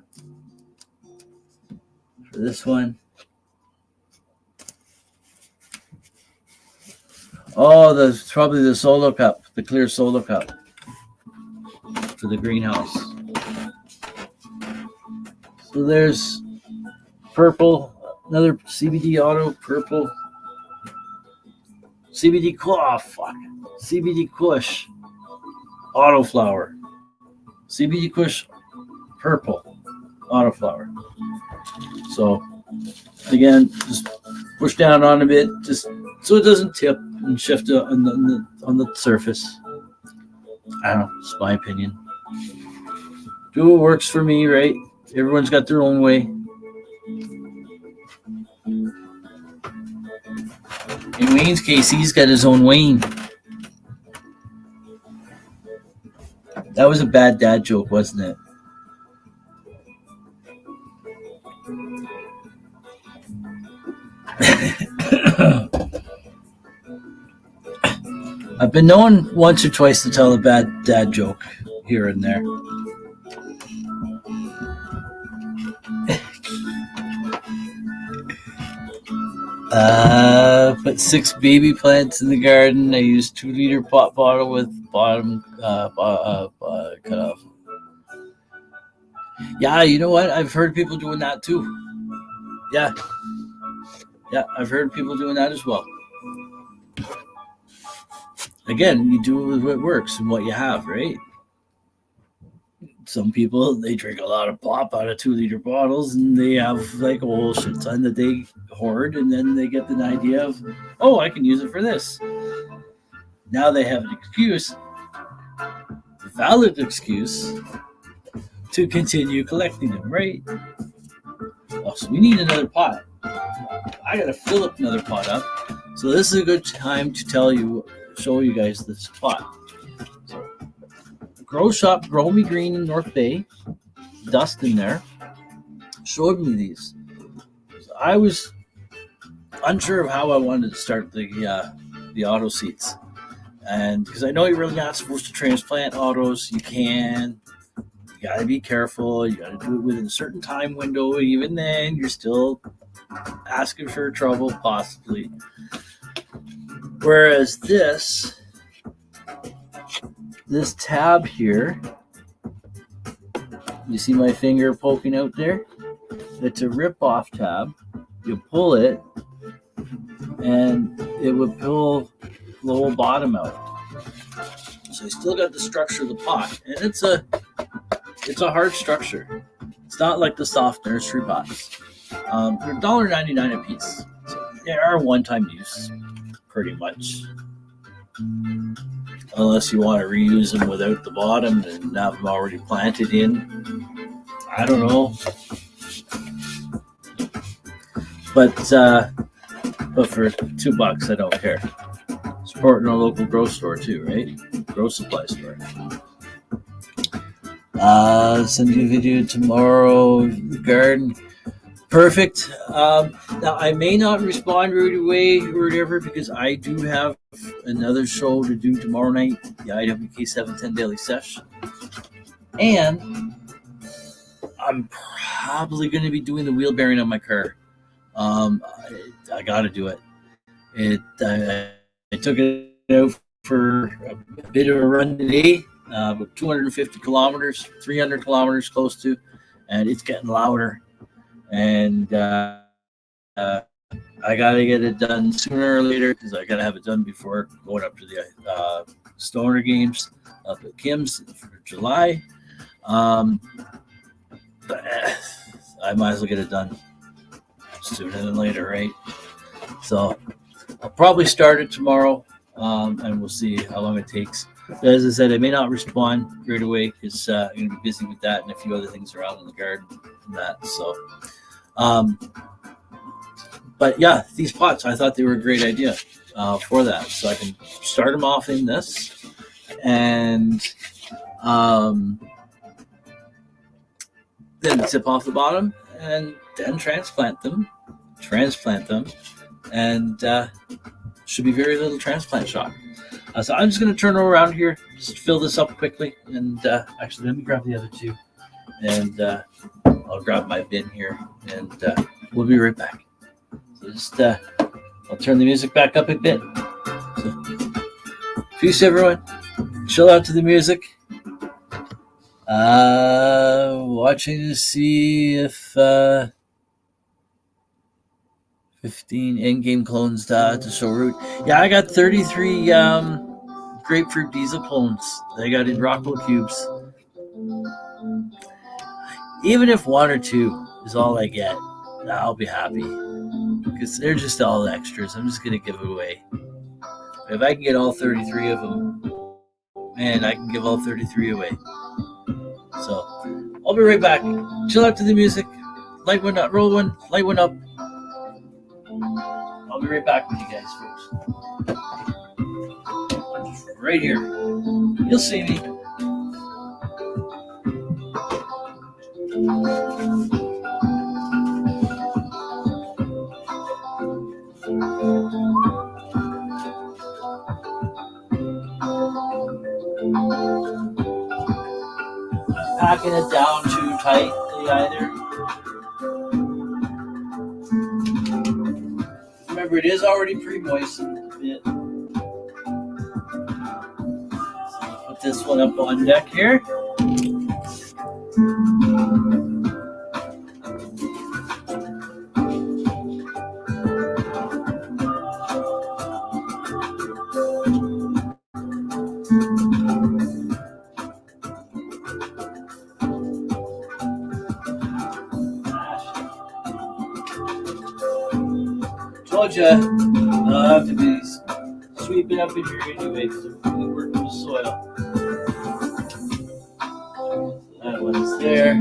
For this one. Oh, there's probably the solo cup, the clear solo cup for the greenhouse. So there's purple, another CBD auto purple. CBD CBD Kush autoflower. CBD Kush purple autoflower. So again, just push down on a bit, just so it doesn't tip and shift on the surface. I don't know, it's my opinion. Do what works for me, right? Everyone's got their own way. In Wayne's case, he's got his own Wayne. That was a bad dad joke, wasn't it? I've been known once or twice to tell a bad dad joke here and there. Put 6 baby plants in the garden. I used 2-liter pot bottle with bottom cut off. Yeah, you know what? I've heard people doing that too. Yeah, I've heard people doing that as well. Again, you do it with what works and what you have, right? Some people, they drink a lot of pop out of 2-liter bottles, and they have like a whole shit ton that they hoard, and then they get an idea of, oh, I can use it for this. Now they have an excuse, a valid excuse, to continue collecting them, right? Oh, so we need another pot. I gotta fill up another pot up. So this is a good time to show you guys this pot. So, Grow Shop, Grow Me Green in North Bay, Dustin there, showed me these. So I was unsure of how I wanted to start the auto seeds. And because I know you're really not supposed to transplant autos, you can. You gotta be careful. You gotta do it within a certain time window. Even then, you're still asking for trouble, possibly. Whereas this tab here, you see my finger poking out there? It's a rip-off tab. You pull it, and it would pull the whole bottom out. So you still got the structure of the pot, and it's a hard structure. It's not like the soft nursery pots. They're $1.99 a piece. So they are one-time use, pretty much. Unless you want to reuse them without the bottom and have them already planted in. I don't know. But for $2, I don't care. Supporting our local grow store too, right? Grow supply store. Send you a video tomorrow. The garden. Perfect. Now, I may not respond right away or whatever because I do have another show to do tomorrow night, the IWK 710 Daily Sesh. And I'm probably going to be doing the wheel bearing on my car. I got to do it. I took it out for a bit of a run today, about 250 kilometers, 300 kilometers close to, and it's getting louder. And I got to get it done sooner or later because I got to have it done before going up to the Stoner Games up at Kim's for July. But I might as well get it done sooner than later, right? So I'll probably start it tomorrow, and we'll see how long it takes. But as I said, I may not respond right away because I'm going to be busy with that and a few other things around in the garden and that. So, but yeah, these pots, I thought they were a great idea for that. So I can start them off in this and then zip off the bottom and then transplant them, and should be very little transplant shock. So I'm just going to turn around here, just fill this up quickly, and actually let me grab the other two, and I'll grab my bin here, and we'll be right back. So just I'll turn the music back up a bit. So, peace, everyone. Chill out to the music. Watching to see if 15 endgame clones to show root. Yeah, I got 33 Grapefruit Diesel clones. I got in Rockwell cubes. Even if 1 or 2 is all I get, I'll be happy because they're just all extras. I'm just gonna give it away. If I can get all 33 of them, man, I can give all 33 away. So I'll be right back. Chill out to the music. Light one up, roll one, light one up. I'll be right back with you guys, folks. Right here. You'll see me. packing it down too tightly either. Remember, it is already pre-moistened a bit. So put this one up on deck here. Told you, I'll have to be sweeping up in here anyway because I'm really working with soil. That one's there.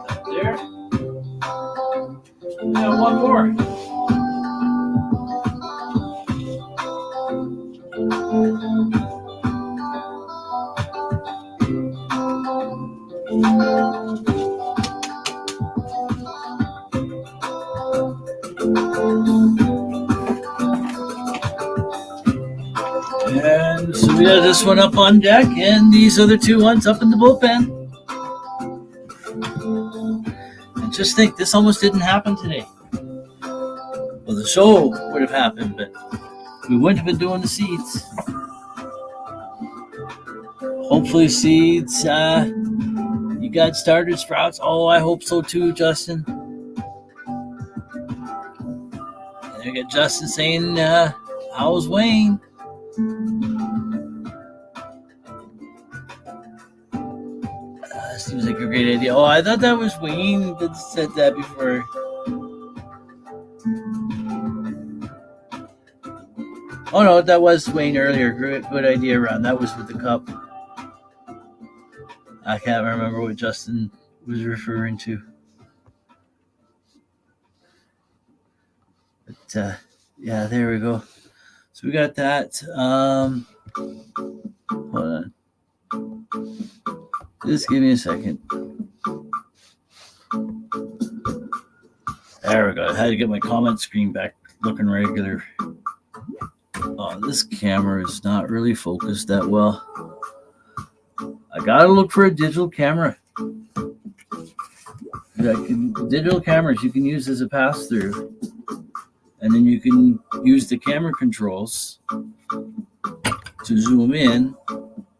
That there. And one more. And so we got this one up on deck, and these other two ones up in the bullpen. And just think, this almost didn't happen today. Well, the show would have happened, but we wouldn't have been doing the seeds. Hopefully seeds, you got started sprouts. Oh, I hope so too, Justin. And I got Justin saying, how's Wayne? Seems like a great idea. Oh, I thought that was Wayne that said that before. Oh no, that was Wayne earlier. Good idea, Ron. That was with the cup. I can't remember what Justin was referring to. But yeah, there we go. So we got that. Hold on. Just give me a second. There we go. I had to get my comment screen back looking regular. Oh, this camera is not really focused that well. I gotta look for a digital camera. Digital cameras you can use as a pass-through. And then you can use the camera controls to zoom in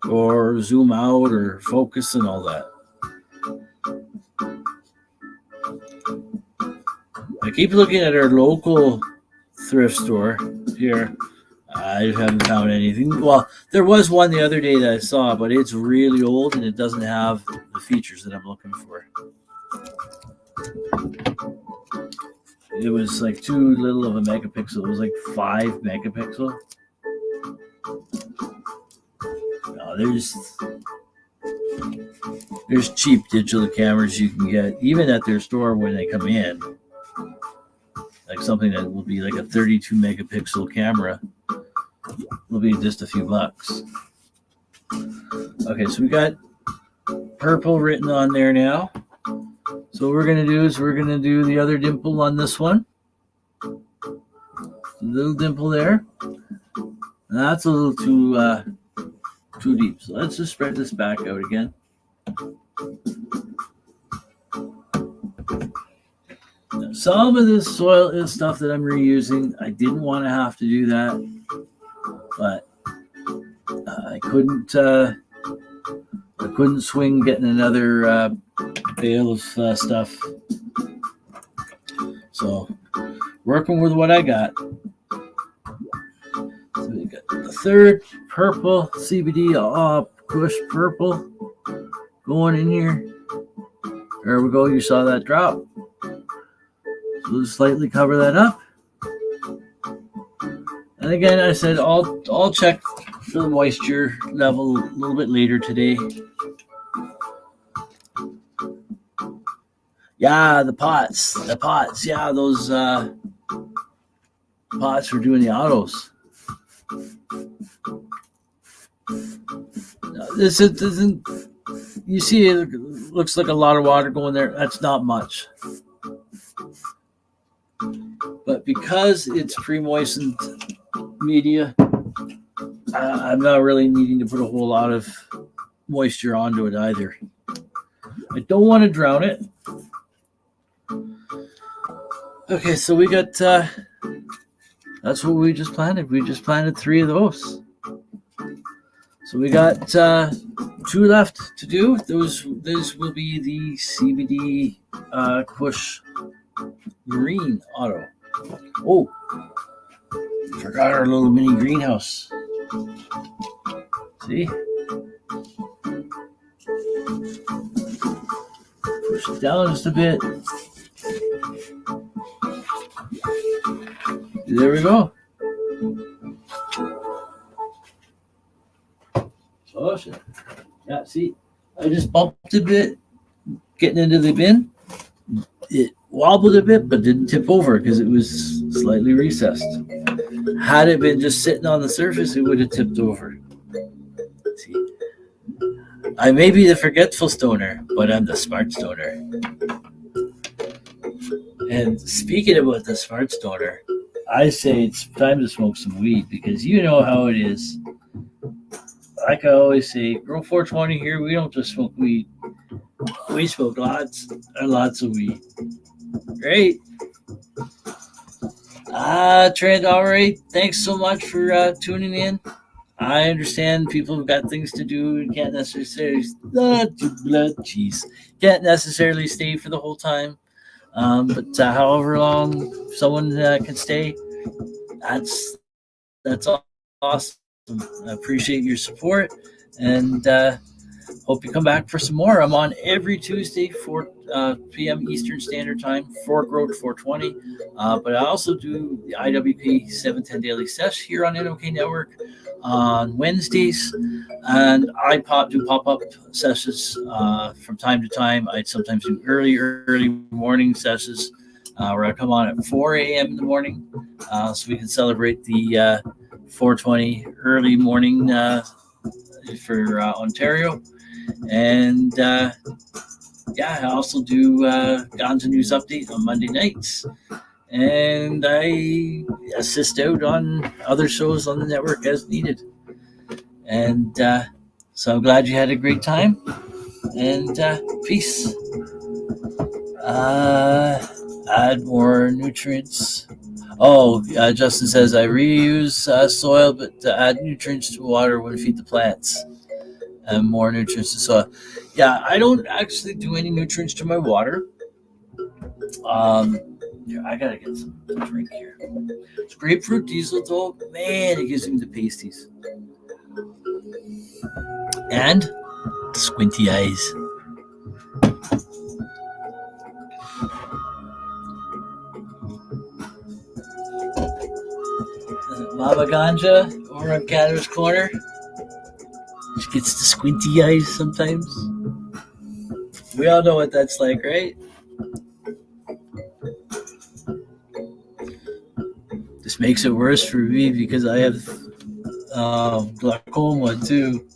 or zoom out or focus and all that. I keep looking at our local thrift store here. I haven't found anything. Well, there was one the other day that I saw, but it's really old and it doesn't have the features that I'm looking for. It was like too little of a megapixel. It was like 5 megapixel. No, there's cheap digital cameras you can get, even at their store when they come in. Like something that will be like a 32 megapixel camera will be just a few bucks. Okay, so we got purple written on there now. So what we're going to do is we're going to do the other dimple on this one. A little dimple there. That's a little too deep. So let's just spread this back out again. Now, some of this soil is stuff that I'm reusing. I didn't want to have to do that, but I couldn't swing getting another bale of stuff. So working with what I got. So we got the third purple CBD Kush purple going in here. There we go. You saw that drop. So we'll slightly cover that up. And again, I said I'll check for the moisture level a little bit later today. Yeah, the pots. Yeah, those pots for doing the autos. This isn't. You see, it looks like a lot of water going there. That's not much. But because it's pre-moistened media, I'm not really needing to put a whole lot of moisture onto it either. I don't want to drown it. Okay, so we got, that's what we just planted. We just planted 3 of those. So we got 2 left to do. Those will be the CBD Kush Green Auto. Oh, forgot our little mini greenhouse. See? Push it down just a bit. There we go. Oh shit. Yeah, see, I just bumped a bit getting into the bin. It wobbled a bit, but didn't tip over because it was slightly recessed. Had it been just sitting on the surface, it would have tipped over. See, I may be the forgetful stoner, but I'm the smart stoner. And speaking about the smart stoner, I say it's time to smoke some weed because you know how it is. Like I always say, Grow420 here, we don't just smoke weed. We smoke lots and lots of weed. Great. Trent, all right. Thanks so much for tuning in. I understand people have got things to do and can't necessarily can't necessarily stay for the whole time. But however long someone can stay, that's awesome. I appreciate your support and hope you come back for some more. I'm on every Tuesday, 4 p.m. Eastern Standard Time for Grow420. But I also do the IWK 710 Daily Sesh here on NOK Network on Wednesdays. And I do pop-up sessions from time to time. I sometimes do early morning sessions where I come on at 4 a.m. in the morning so we can celebrate the 420 early morning for Ontario. And I also do Ganja News Update on Monday nights. And I assist out on other shows on the network as needed. And so I'm glad you had a great time. And peace. Add more nutrients. Oh, Justin says I reuse soil, but add nutrients to water when feed the plants. And more nutrients to soil. Yeah, I don't actually do any nutrients to my water. Here, I gotta get some drink here. It's Grapefruit Diesel, though, man, it gives me the pasties. And squinty eyes. Mama Ganja over on Canada's Corner. She gets the squinty eyes sometimes. We all know what that's like, right? This makes it worse for me because I have glaucoma too.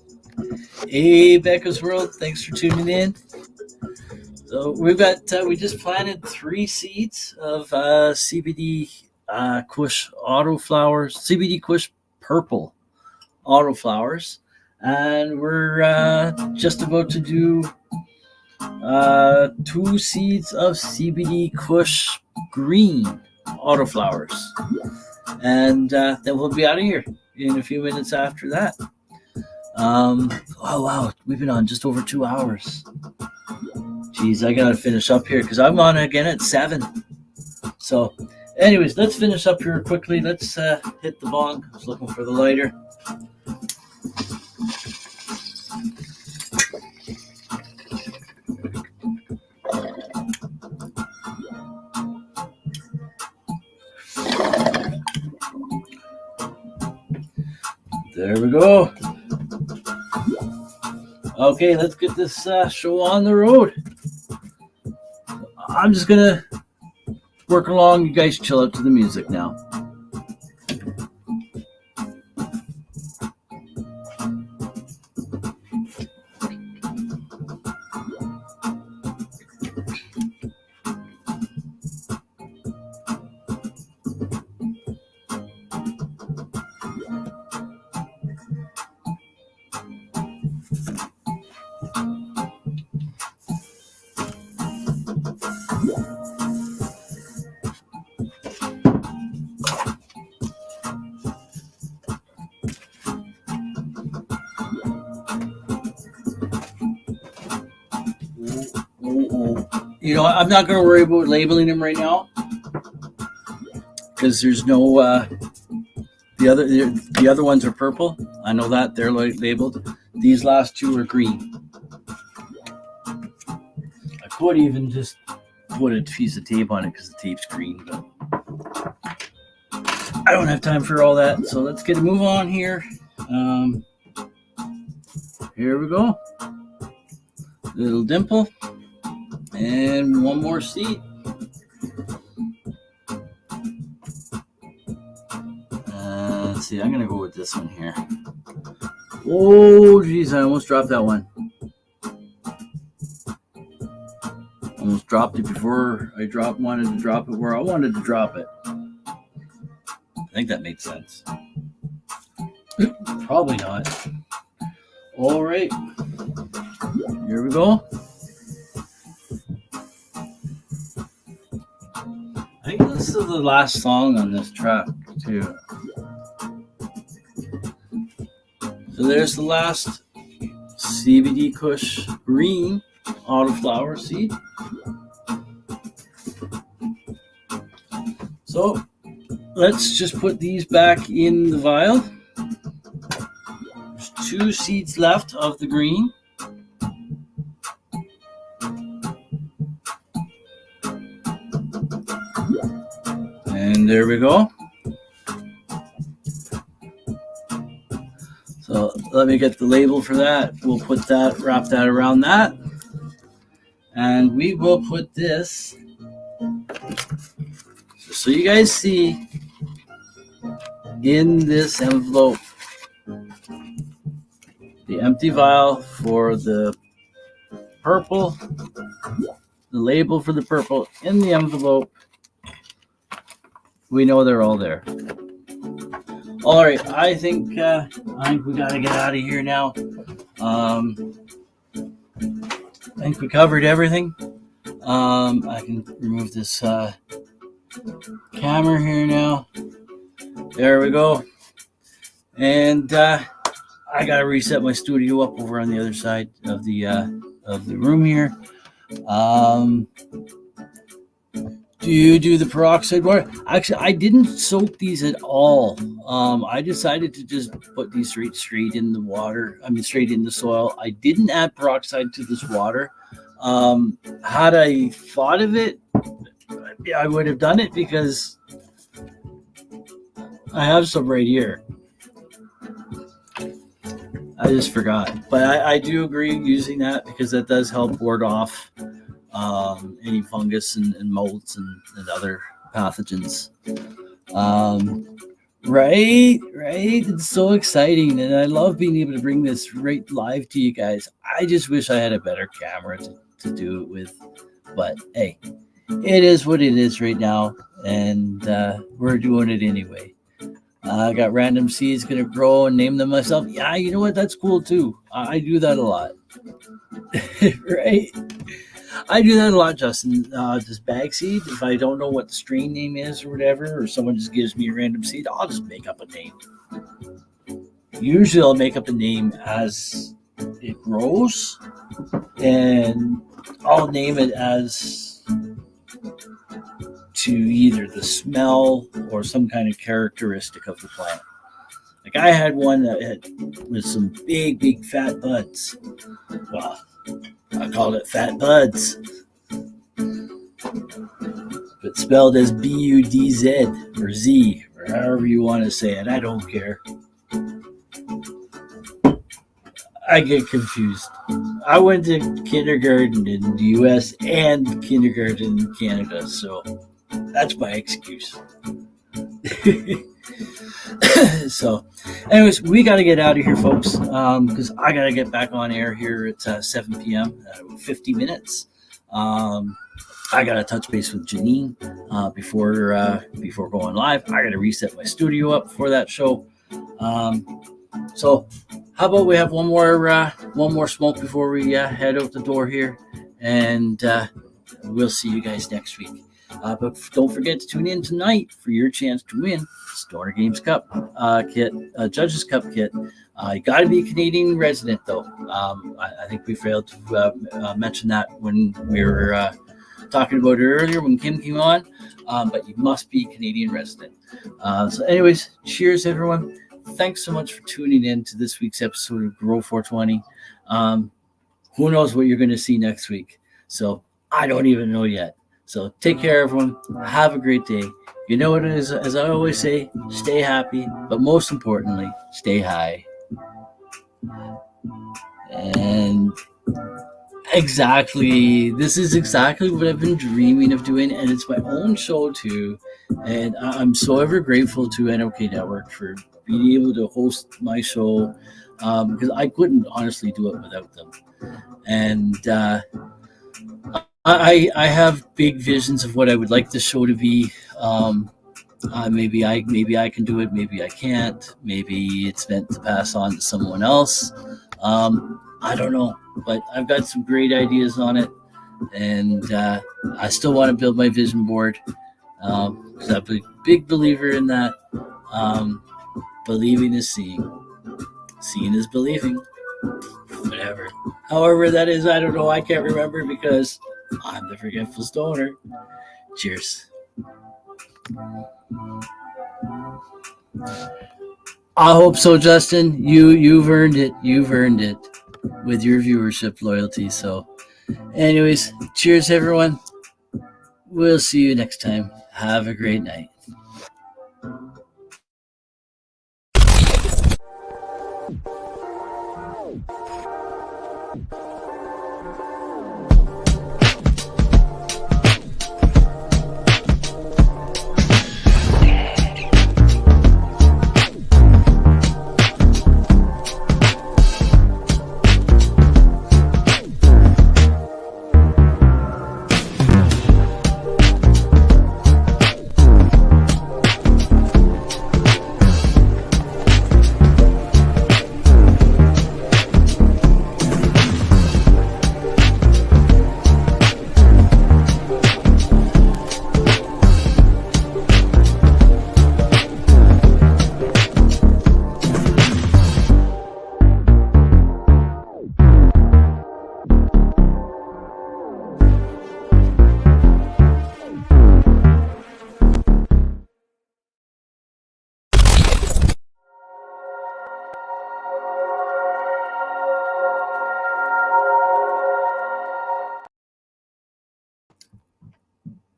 Hey, Becca's World, thanks for tuning in. So we've got we just planted 3 seeds of CBD Kush autoflowers, CBD Kush purple autoflowers, and we're just about to do 2 seeds of CBD Kush green autoflowers, and then we'll be out of here in a few minutes after that. Oh wow, we've been on just over 2 hours. Jeez, I gotta finish up here because I'm on again at 7. So anyways, let's finish up here quickly. Let's hit the bong. I was looking for the lighter. There we go. Okay, let's get this show on the road. I'm just gonna work along. You guys chill out to the music now. You know, I'm not going to worry about labeling them right now because there's no the other ones are purple. I know that they're labeled. These last two are green. I could even just put a piece of tape on it because the tape's green, but I don't have time for all that. So let's get a move on here. Here we go. Little dimple. And one more seed. Let's see, I'm going to go with this one here. Oh, geez, I almost dropped that one. Almost dropped it before I wanted to drop it where I wanted to drop it. I think that made sense. Probably not. All right. Here we go. I think this is the last song on this track, too. So there's the last CBD Kush green autoflower seed. So let's just put these back in the vial. There's 2 seeds left of the green. And there we go. So let me get the label for that. We'll put that, wrap that around that. And we will put this, so you guys see, in this envelope, the empty vial for the purple, the label for the purple in the envelope. We know they're all there. All right, I think we gotta get out of here now. I think we covered everything. I can remove this camera here now. There we go. And I gotta reset my studio up over on the other side of the room here. Do you do the peroxide water? Actually, I didn't soak these at all. I decided to just put these straight in the water. I mean, straight in the soil. I didn't add peroxide to this water. Had I thought of it, I would have done it because I have some right here. I just forgot. But I do agree using that because that does help ward off any fungus and molds and other pathogens. Right. It's so exciting, and I love being able to bring this right live to you guys. I just wish I had a better camera to do it with, but hey, it is what it is right now, and we're doing it anyway. I got random seeds gonna grow and name them myself. Yeah, you know what? That's cool too. I do that a lot. Right? I do that a lot, Justin. Just bag seed. If I don't know what the strain name is or whatever, or someone just gives me a random seed, I'll just make up a name. Usually I'll make up a name as it grows, and I'll name it as to either the smell or some kind of characteristic of the plant. Like I had one that had with some big fat buds. Well, I called it Fat Buds. But spelled as B-U-D-Z or Z or however you want to say it. I don't care. I get confused. I went to kindergarten in the US and kindergarten in Canada, so that's my excuse. So, anyways, we got to get out of here, folks, because I got to get back on air here at 7 p.m. 50 minutes. I got to touch base with Janine before going live. I got to reset my studio up for that show. So, how about we have one more smoke before we head out the door here, and we'll see you guys next week. But don't forget to tune in tonight for your chance to win Stoner Games Cup kit, Judges Cup kit. You got to be a Canadian resident, though. I think we failed to mention that when we were talking about it earlier when Kim came on, but you must be Canadian resident. So anyways, cheers, everyone. Thanks so much for tuning in to this week's episode of Grow420. Who knows what you're going to see next week? So I don't even know yet. So take care, everyone. Have a great day. You know what it is, as I always say, stay happy, but most importantly, stay high. And this is exactly what I've been dreaming of doing, and it's my own show too. And I'm so ever grateful to NOK Network for being able to host my show, because I couldn't honestly do it without them. And I have big visions of what I would like the show to be. Maybe I can do it. Maybe I can't. Maybe it's meant to pass on to someone else. I don't know, but I've got some great ideas on it, and I still want to build my vision board, because I'm a big believer in that. Believing is seeing. Seeing is believing. Whatever. However that is, I don't know. I can't remember because I'm the forgetful stoner. Cheers. I hope so, Justin. You've earned it. You've earned it with your viewership loyalty. So anyways, cheers, everyone. We'll see you next time. Have a great night.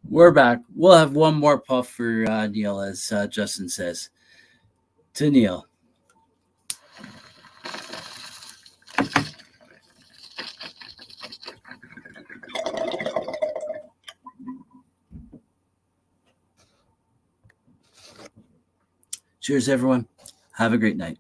We're back. We'll have one more puff for Neil, as Justin says. To Neil. Cheers, everyone. Have a great night.